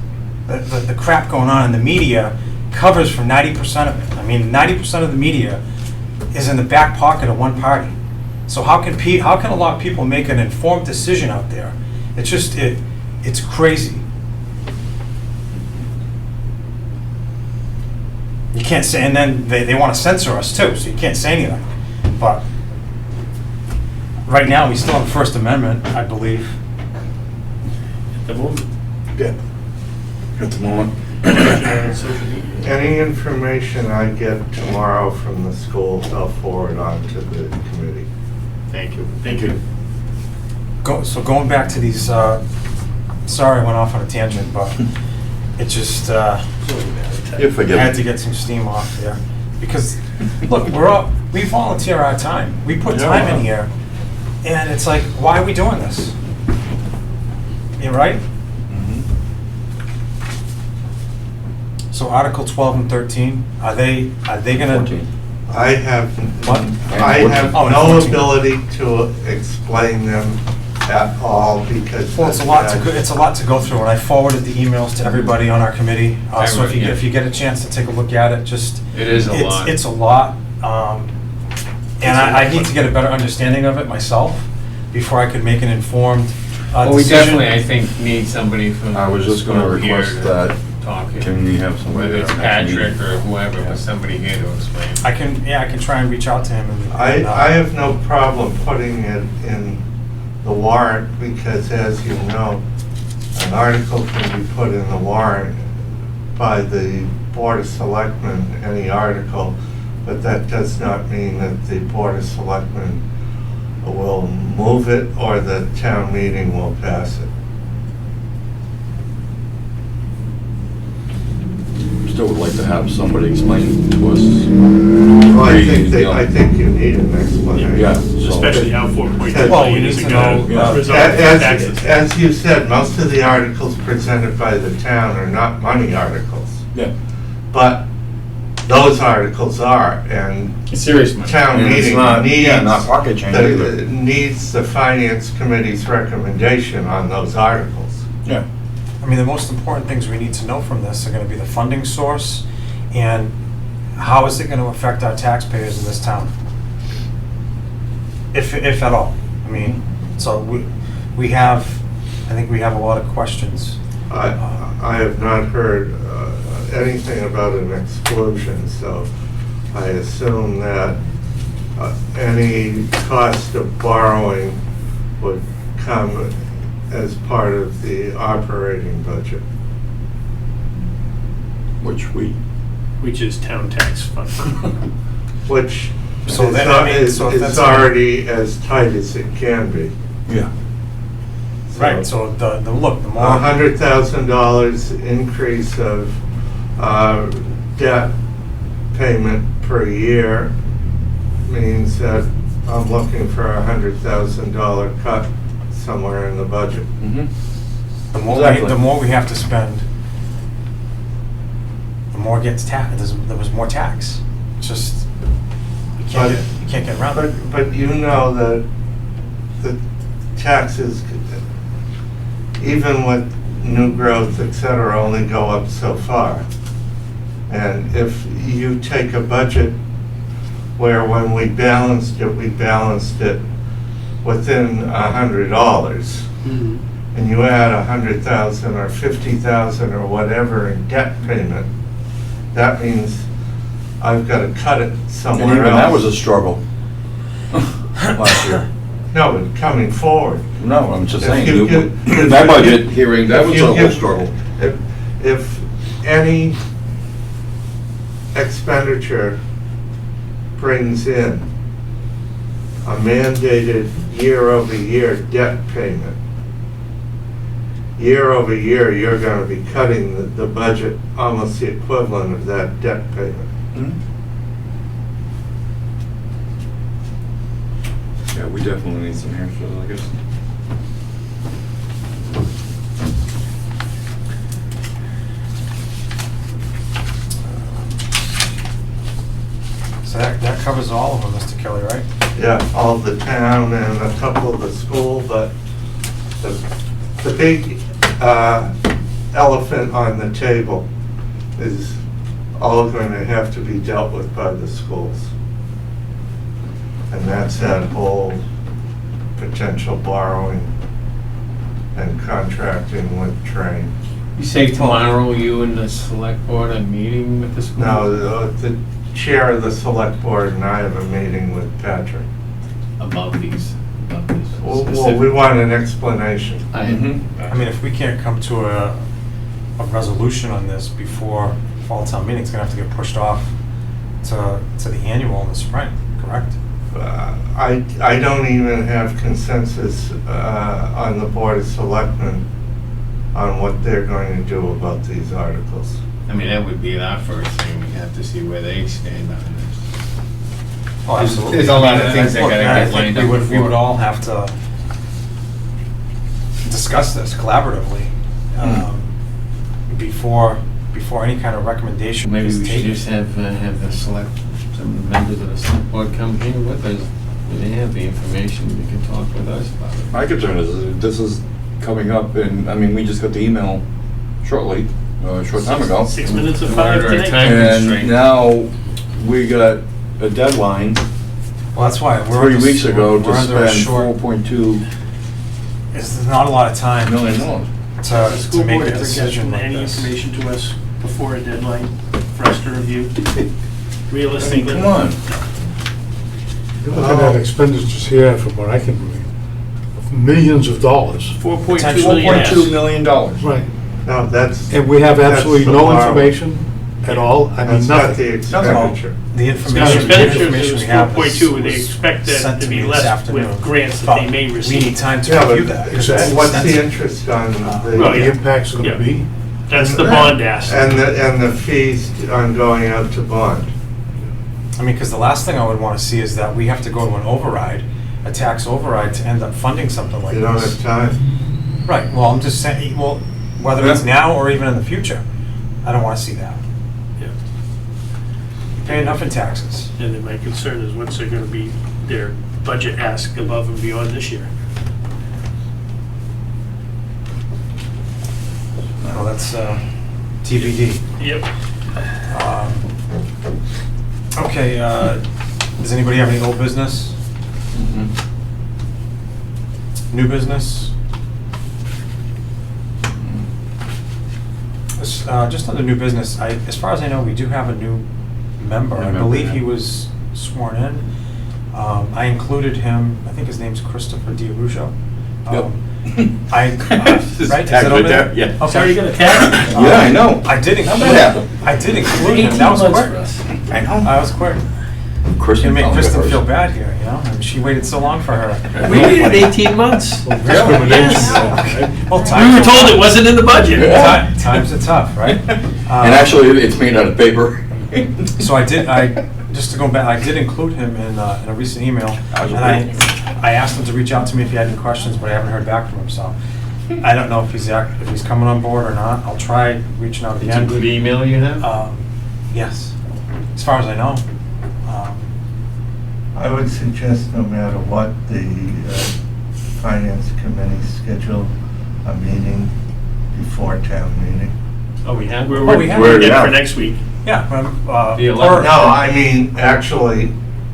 Speaker 1: The crap going on in the media covers for 90% of it. I mean, 90% of the media is in the back pocket of one party. So how can a lot of people make an informed decision out there? It's just, it's crazy. You can't say, and then they want to censor us too, so you can't say anything. But right now, we still have the First Amendment, I believe.
Speaker 3: At the moment.
Speaker 2: Yeah. At the moment.
Speaker 3: Social media.
Speaker 4: Any information I get tomorrow from the schools, I'll forward on to the committee.
Speaker 5: Thank you.
Speaker 3: Thank you.
Speaker 1: So going back to these, sorry I went off on a tangent, but it just,
Speaker 2: You're forgiven.
Speaker 1: I had to get some steam off there. Because, look, we volunteer our time. We put time in here, and it's like, why are we doing this? You right? So Article 12 and 13, are they gonna?
Speaker 2: 14.
Speaker 4: I have,
Speaker 1: What?
Speaker 4: I have
Speaker 1: Oh, and
Speaker 4: no
Speaker 1: 14.
Speaker 4: ability to explain them at all because.
Speaker 1: Well, it's a lot to go through, and I forwarded the emails to everybody on our committee. So if you get a chance to take a look at it, just.
Speaker 5: It is a lot.
Speaker 1: It's a lot, and I need to get a better understanding of it myself before I could make an informed
Speaker 5: Well, we
Speaker 1: decision.
Speaker 5: definitely, I think, need somebody from.
Speaker 2: I was just gonna
Speaker 5: school here
Speaker 2: request
Speaker 5: to
Speaker 2: that,
Speaker 5: talk it.
Speaker 2: can we have somebody?
Speaker 5: Whether it's
Speaker 2: at our next
Speaker 5: Patrick
Speaker 2: meeting?
Speaker 5: or whoever,
Speaker 2: Yeah.
Speaker 5: but somebody here to explain.
Speaker 1: I can try and reach out to him and.
Speaker 4: I have no problem putting it in the warrant because as you know, an article can be put in the warrant by the Board of Selectmen, any article, but that does not mean that the Board of Selectmen will move it or the town meeting will pass it.
Speaker 2: Still would like to have somebody explain to us.
Speaker 4: Well, I think you need an explanation.
Speaker 2: Yeah. so-
Speaker 3: Especially how 4.2
Speaker 1: Well, we
Speaker 3: million
Speaker 1: need
Speaker 3: isn't
Speaker 1: to
Speaker 3: gonna
Speaker 1: know,
Speaker 3: result in taxes.
Speaker 4: As you said, most of the articles presented by the town are not money articles,
Speaker 2: Yeah.
Speaker 4: but those articles are, and
Speaker 5: Serious money.
Speaker 4: town
Speaker 2: And it's
Speaker 4: meeting
Speaker 2: not, yeah, not pocket change either.
Speaker 4: needs the finance committee's recommendation on those articles.
Speaker 2: Yeah.
Speaker 1: I mean, the most important things we need to know from this are gonna be the funding source and how is it gonna affect our taxpayers in this town? If at all. I mean, so we have, I think we have a lot of questions.
Speaker 4: I have not heard anything about an exclusion, so I assume that any cost of borrowing would come as part of the operating budget.
Speaker 3: Which is town tax fund.
Speaker 4: Which
Speaker 1: So
Speaker 4: is
Speaker 1: then,
Speaker 4: not-
Speaker 1: I mean,
Speaker 4: is
Speaker 1: so if
Speaker 4: is
Speaker 1: that's-
Speaker 4: already as tight as it can be.
Speaker 2: Yeah.
Speaker 1: Right, so the more.
Speaker 4: $100,000 increase of debt payment per year means that I'm looking for a $100,000 cut somewhere in the budget.
Speaker 2: Mm-hmm.
Speaker 1: The more we have to spend, the more gets taxed. There was more tax. It's just you can't get around it.
Speaker 4: But you know that the taxes, even with new growth, et cetera, only go up so far. And if you take a budget where when we balanced it within $100, and you add 100,000 or 50,000 or whatever in debt payment, that means I've got to cut it
Speaker 2: And
Speaker 4: somewhere
Speaker 2: even that was
Speaker 4: else.
Speaker 2: a struggle last year.
Speaker 4: No, but coming forward.
Speaker 2: No, I'm just
Speaker 4: If
Speaker 2: saying,
Speaker 4: you get-
Speaker 2: that budget hearing, that
Speaker 4: if
Speaker 2: was
Speaker 4: you
Speaker 2: a whole
Speaker 4: give-
Speaker 2: struggle.
Speaker 4: If any expenditure brings in a mandated year-over-year debt payment, year-over-year, you're going to be cutting the budget almost the equivalent of that debt payment.
Speaker 2: Yeah, we definitely need some answers, I guess.
Speaker 1: So that covers all of them, Mr. Kelly, right?
Speaker 4: Yeah, all of the town and a couple of the school, but the big elephant on the table is all going to have to be dealt with by the schools. And that's that whole potential borrowing and contracting with train.
Speaker 5: You say tomorrow you and the select board are meeting with the school?
Speaker 4: No, the chair of the select board and I have a meeting with Patrick.
Speaker 5: About this
Speaker 4: Well, we
Speaker 5: specific-
Speaker 4: want an explanation.
Speaker 1: I mean, if we can't come to a resolution on this before fall town meeting, it's gonna have to get pushed off to the annual in the spring, correct?
Speaker 4: I don't even have consensus on the Board of Selectmen on what they're going to do about these articles.
Speaker 5: I mean, that would be our first thing, we have to see where they stand on this.
Speaker 1: Oh, absolutely.
Speaker 5: There's a lot of things that
Speaker 1: Look,
Speaker 5: gotta
Speaker 1: I
Speaker 5: get
Speaker 1: think
Speaker 5: lined
Speaker 1: we
Speaker 5: up
Speaker 1: would- We
Speaker 5: before.
Speaker 1: would all have to discuss this collaboratively before any kind of recommendation
Speaker 5: Maybe
Speaker 1: is
Speaker 5: we should
Speaker 1: taken.
Speaker 5: just have some members of the select board come here with us, when they have the information, they can talk with us about it.
Speaker 2: My concern is, this is coming up, and, I mean, we just got the email shortly, a short time ago.
Speaker 3: 6 minutes of
Speaker 5: We're
Speaker 3: 5
Speaker 5: under a
Speaker 3: today.
Speaker 5: time
Speaker 2: And
Speaker 5: constraint.
Speaker 2: now, we got a deadline
Speaker 1: Well, that's why.
Speaker 2: 3 weeks ago
Speaker 1: we're
Speaker 2: to
Speaker 1: under a
Speaker 2: spend
Speaker 1: short,
Speaker 2: $4.2
Speaker 1: there's not a lot of time
Speaker 2: million.
Speaker 3: Does
Speaker 1: to
Speaker 3: the school
Speaker 1: make
Speaker 3: board
Speaker 1: a
Speaker 3: ever get
Speaker 1: decision like
Speaker 3: any
Speaker 1: this.
Speaker 3: information to us before a deadline for us to review?
Speaker 2: I mean,
Speaker 3: Realistically?
Speaker 2: come on.
Speaker 6: You're looking at expenditures here, from what I can read, of millions of dollars.
Speaker 3: 4.2 million.
Speaker 2: $4.2 million.
Speaker 6: Right.
Speaker 4: No, that's.
Speaker 6: And we have absolutely
Speaker 4: that's the
Speaker 6: no
Speaker 4: borrow.
Speaker 6: information at all? I mean,
Speaker 4: That's not the
Speaker 6: nothing.
Speaker 4: expenditure.
Speaker 1: The
Speaker 3: It's
Speaker 1: information,
Speaker 3: not
Speaker 1: the
Speaker 3: expenditures,
Speaker 1: information
Speaker 3: it was
Speaker 1: we have
Speaker 3: 4.2, they
Speaker 1: was
Speaker 3: expect that
Speaker 1: sent
Speaker 3: to be
Speaker 1: me this
Speaker 3: less
Speaker 1: afternoon.
Speaker 3: with grants that
Speaker 1: But
Speaker 3: they may
Speaker 1: We
Speaker 3: receive.
Speaker 1: need time to
Speaker 4: Yeah,
Speaker 1: review
Speaker 4: but
Speaker 1: that.
Speaker 6: exactly.
Speaker 4: What's the
Speaker 1: extensive.
Speaker 4: interest on
Speaker 3: Well,
Speaker 4: the,
Speaker 6: The
Speaker 3: yeah.
Speaker 6: impact's gonna
Speaker 3: Yeah.
Speaker 6: be,
Speaker 3: That's the bond ask.
Speaker 4: and the fees on going out to bond?
Speaker 1: I mean, because the last thing I would want to see is that we have to go to an override, a tax override, to end up funding something like
Speaker 4: You don't
Speaker 1: this.
Speaker 4: have time.
Speaker 1: Right, well, I'm just saying, well, whether it's now or even in the future, I don't want to see that.
Speaker 3: Yeah.
Speaker 1: Pay enough in taxes.
Speaker 3: And then my concern is what's going to be their budget ask above and beyond this year?
Speaker 1: Well, that's TBD.
Speaker 3: Yep.
Speaker 1: Okay, does anybody have any old business? New business? Just on the new business, as far as I know, we do have a new member. I
Speaker 2: Member,
Speaker 1: believe
Speaker 2: yeah.
Speaker 1: he was sworn in. I included him, I think his name's Christopher DiRujo.
Speaker 2: Yep.
Speaker 1: Right, is
Speaker 2: Tag
Speaker 1: that
Speaker 2: right
Speaker 1: over
Speaker 2: there,
Speaker 1: there?
Speaker 2: yeah.
Speaker 1: Okay.
Speaker 3: Sorry, you got a tag?
Speaker 2: Yeah, I know.
Speaker 1: I did
Speaker 2: How'd
Speaker 1: include
Speaker 2: that
Speaker 1: him.
Speaker 2: happen?
Speaker 1: I did include him, that was
Speaker 3: 18 months
Speaker 1: quick.
Speaker 3: for us.
Speaker 2: I know.
Speaker 1: I was quick.
Speaker 2: Kristen
Speaker 1: Gonna make
Speaker 2: found
Speaker 1: Kristen
Speaker 2: it
Speaker 1: feel
Speaker 2: first.
Speaker 1: bad here, you know? I mean, she waited so long for her.
Speaker 3: We needed 18 months.
Speaker 6: discrimination.
Speaker 3: Yes.
Speaker 1: Well,
Speaker 3: We were told it wasn't in the budget.
Speaker 2: Yeah.
Speaker 1: Times are tough, right?
Speaker 2: And actually, it's made out of paper.
Speaker 1: So just to go back, I did include him in a recent email.
Speaker 2: How's it
Speaker 1: And I asked him to reach out to me if he had any questions, but I haven't heard back from him, so. I don't know if he's coming on board or not. I'll try reaching out
Speaker 5: It's a
Speaker 1: again.
Speaker 5: good email you have?
Speaker 1: Yes, as far as I know.
Speaker 4: I would suggest no matter what, the finance committee schedule a meeting before town meeting.
Speaker 5: Oh, we have?
Speaker 3: We're
Speaker 1: we
Speaker 3: working
Speaker 1: have-
Speaker 3: on it
Speaker 2: yeah.
Speaker 3: for next week.
Speaker 1: Yeah.
Speaker 5: The
Speaker 1: or-
Speaker 5: 11th.
Speaker 4: No, I mean, actually,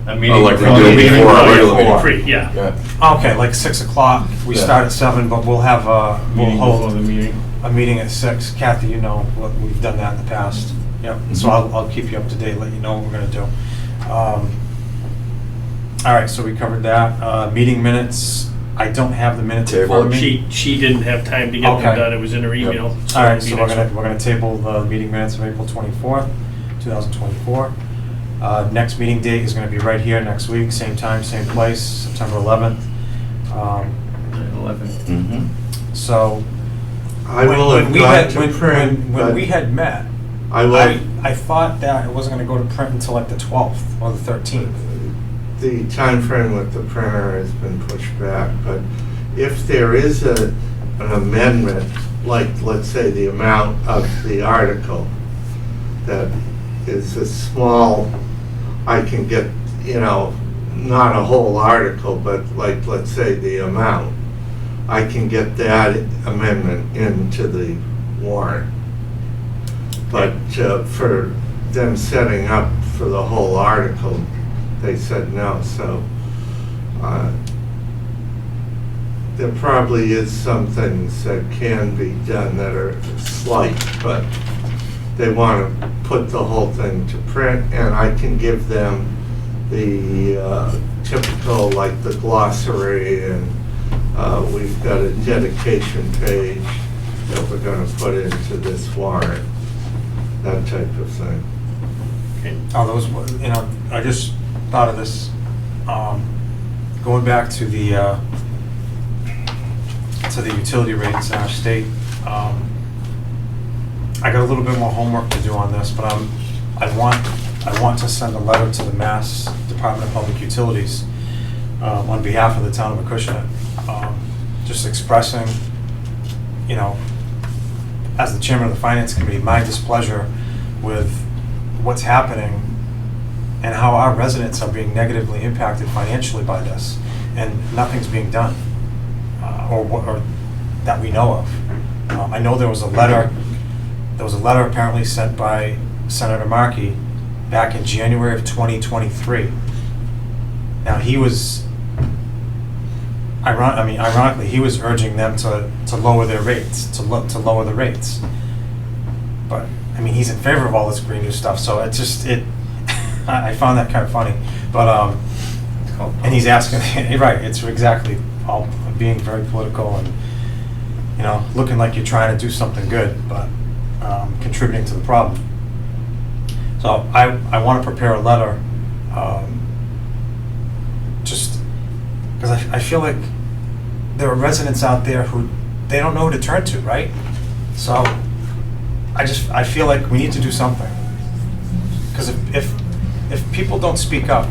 Speaker 5: A meeting
Speaker 2: like we
Speaker 5: before
Speaker 2: do
Speaker 5: the meeting.
Speaker 2: before our
Speaker 3: Oh, yeah,
Speaker 2: regular meeting.
Speaker 3: Free, yeah.
Speaker 2: Yeah.
Speaker 1: Okay, like 6 o'clock. We
Speaker 2: Yeah.
Speaker 1: start at 7, but we'll have we'll
Speaker 5: Meeting before
Speaker 1: hold
Speaker 5: the meeting.
Speaker 1: a meeting at 6. Kathy, you know, we've done that in the past. Yep, so I'll keep you up to date, let you know what we're gonna do. All right, so we covered that. Meeting minutes, I don't have the minutes in front of me.
Speaker 3: She didn't have time to get them
Speaker 1: Okay.
Speaker 3: done, it was in her email.
Speaker 1: All right,
Speaker 3: it'll
Speaker 1: so
Speaker 3: be next week.
Speaker 1: we're gonna table the meeting minutes of April 24th, 2024. Next meeting date is gonna be right here next week, same time, same place, September 11th.
Speaker 5: 11.
Speaker 2: Mm-hmm.
Speaker 1: So.
Speaker 4: I will have gone to print,
Speaker 1: When
Speaker 4: but
Speaker 1: we had met,
Speaker 4: I will,
Speaker 1: I thought that it wasn't gonna go to print until like the 12th or the 13th.
Speaker 4: the time frame with the printer has been pushed back, but if there is an amendment, like, let's say, the amount of the article that is a small, I can get, not a whole article, but like, let's say, the amount, I can get that amendment into the warrant. But for them setting up for the whole article, they said no, so There probably is some things that can be done that are slight, but they want to put the whole thing to print, and I can give them the typical, like the glossary, and we've got a dedication page that we're going to put into this warrant, that type of thing.
Speaker 1: Oh, those, I just thought of this, going back to the utility rates in our state. I got a little bit more homework to do on this, but I want to send a letter to the Mass Department of Public Utilities on behalf of the town of Acushnet, just expressing, as the chairman of the Finance Committee, my displeasure with what's happening and how our residents are being negatively impacted financially by this, and nothing's being done, or that we know of. I know there was a letter apparently sent by Senator Markey back in January of 2023. Now, he was, ironically, he was urging them to lower their rates, to lower the rates. But, he's in favor of all this green new stuff, so I found that kind of funny. But, and he's asking, right, it's exactly all being very political and, looking like you're trying to do something good, but contributing to the problem. So I want to prepare a letter, just because I feel like there are residents out there who they don't know who to turn to, right? So I feel like we need to do something, because if people don't speak up,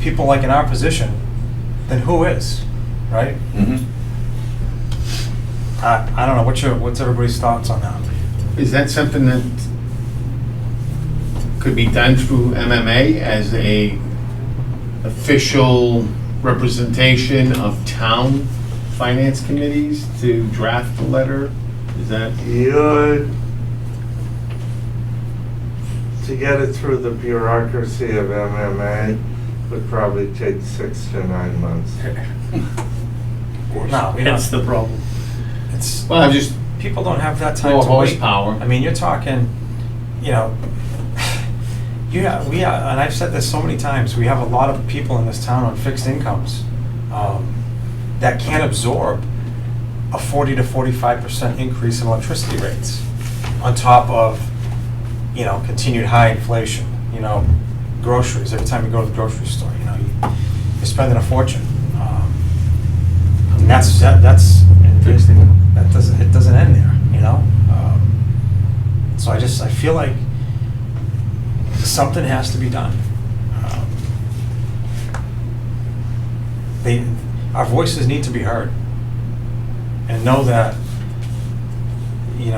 Speaker 1: people like in our position, then who is, right?
Speaker 2: Mhm.
Speaker 1: I don't know, what's everybody's thoughts on that?
Speaker 5: Is that something that could be done through MMA as a official representation of town finance committees to draft a letter? Is that?
Speaker 4: To get it through the bureaucracy of MMA would probably take 6 to 9 months.
Speaker 1: No,
Speaker 3: That's the problem.
Speaker 1: it's,
Speaker 5: Well, I'm just,
Speaker 1: people don't have that time
Speaker 5: more
Speaker 1: to wait.
Speaker 5: horsepower.
Speaker 1: You're talking, and I've said this so many times, we have a lot of people in this town on fixed incomes that can't absorb a 40 to 45% increase in electricity rates on top of, continued high inflation, groceries. Every time you go to the grocery store, you're spending a fortune. And it doesn't end there, So I feel like something has to be done. Our voices need to be heard, and know that, we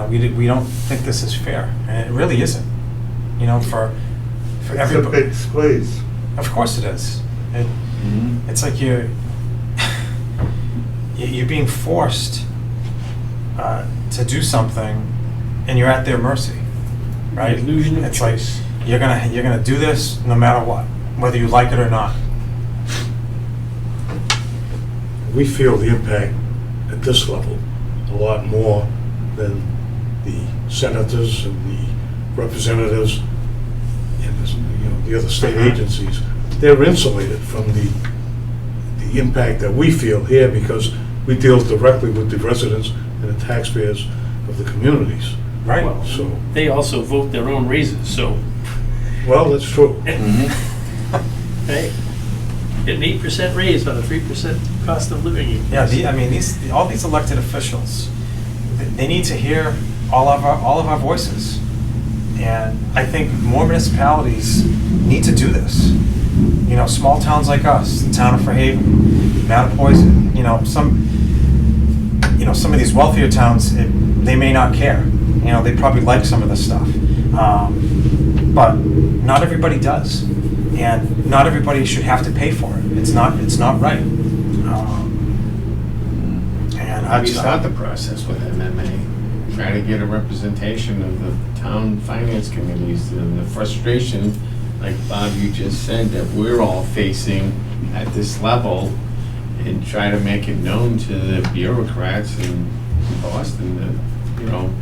Speaker 1: don't think this is fair, and it really isn't. For
Speaker 4: It's a
Speaker 1: everybody.
Speaker 4: big squeeze.
Speaker 1: Of course it is. It's like you're being forced to do something, and you're at their mercy, right?
Speaker 3: Illusion of
Speaker 1: It's
Speaker 3: choice.
Speaker 1: like you're gonna do this no matter what, whether you like it or not.
Speaker 6: We feel the impact at this level a lot more than the senators and the representatives and the other state agencies. They're insulated from the impact that we feel here because we deal directly with the residents and the taxpayers of the communities.
Speaker 1: Right.
Speaker 3: Well,
Speaker 6: So,
Speaker 3: they also vote their own raises, so,
Speaker 6: well, that's true.
Speaker 3: hey, get an 8% raise on a 3% cost of living increase.
Speaker 1: Yeah, all these elected officials, they need to hear all of our voices. And I think more municipalities need to do this. Small towns like us, the town of Fairhaven, Mattapoisett, some of these wealthier towns, they may not care. They probably like some of this stuff. But not everybody does. And not everybody should have to pay for it. It's not right. And I
Speaker 5: We
Speaker 1: just
Speaker 5: start the process with MMA, try to get a representation of the town finance committees and the frustration like Bob, you just said, that we're all facing at this level, and try to make it known to the bureaucrats in Boston that, you know,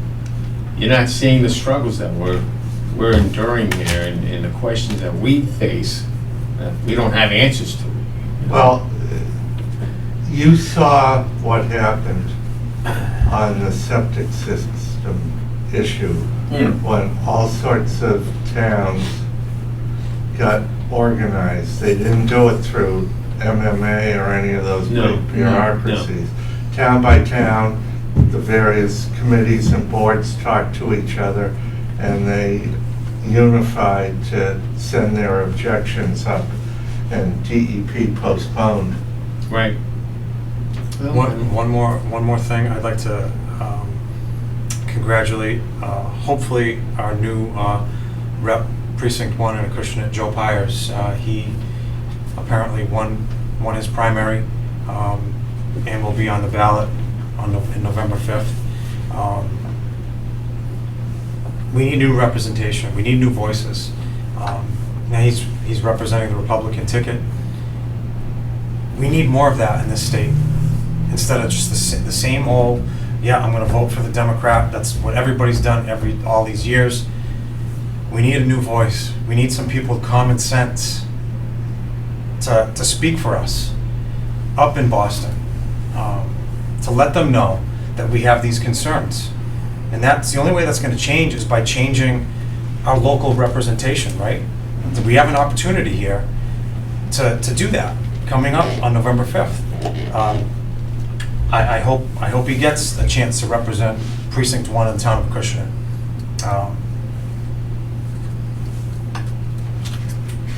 Speaker 5: you're not seeing the struggles that we're enduring here, and the questions that we face that we don't have answers to.
Speaker 4: Well, you saw what happened on the septic system issue when all sorts of towns got organized. They didn't do it through MMA or any of those
Speaker 5: No,
Speaker 4: big bureaucracies. Town by town, the various committees and boards talked to each other, and they unified to send their objections up, and DEP postponed.
Speaker 5: Right.
Speaker 1: One more thing, I'd like to congratulate, hopefully, our new rep, Precinct 1 in Acushnet, Joe Pyers. He apparently won his primary and will be on the ballot in November 5th. We need new representation. We need new voices. Now he's representing the Republican ticket. We need more of that in this state, instead of just the same old, yeah, I'm going to vote for the Democrat. That's what everybody's done all these years. We need a new voice. We need some people with common sense to speak for us up in Boston, to let them know that we have these concerns. And that's the only way that's going to change, is by changing our local representation, right? We have an opportunity here to do that coming up on November 5th. I hope he gets a chance to represent Precinct 1 in the town of Acushnet.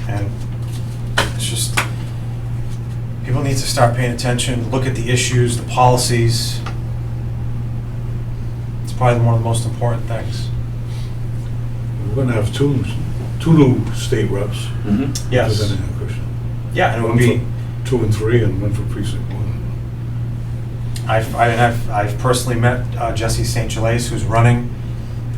Speaker 1: And it's just, people need to start paying attention, look at the issues, the policies. It's probably one of the most important things.
Speaker 6: We're gonna have two new state reps
Speaker 1: Yes.
Speaker 6: representing Acushnet.
Speaker 1: Yeah, and it would
Speaker 6: One
Speaker 1: be,
Speaker 6: for 2 and 3, and one for Precinct 1.
Speaker 1: I've personally met Jesse St. Gelais, who's running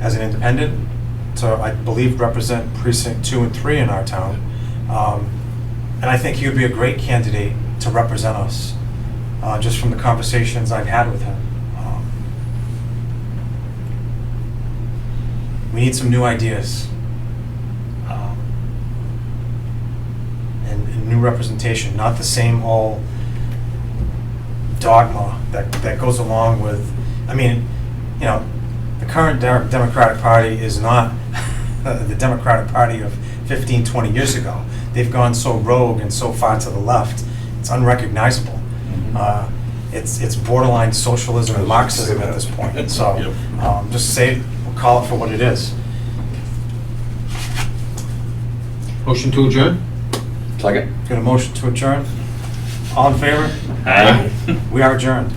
Speaker 1: as an independent, to, I believe, represent Precinct 2 and 3 in our town. And I think he would be a great candidate to represent us, just from the conversations I've had with him. We need some new ideas. And new representation, not the same old dogma that goes along with, I mean, you know, the current Democratic Party is not the Democratic Party of 15, 20 years ago. They've gone so rogue and so far to the left, it's unrecognizable. It's borderline socialism and Marxism at this point. So just we'll call it for what it is.
Speaker 5: Motion to adjourn?
Speaker 2: Second?
Speaker 1: Got a motion to adjourn? All in favor?
Speaker 5: Aye.
Speaker 1: We are adjourned.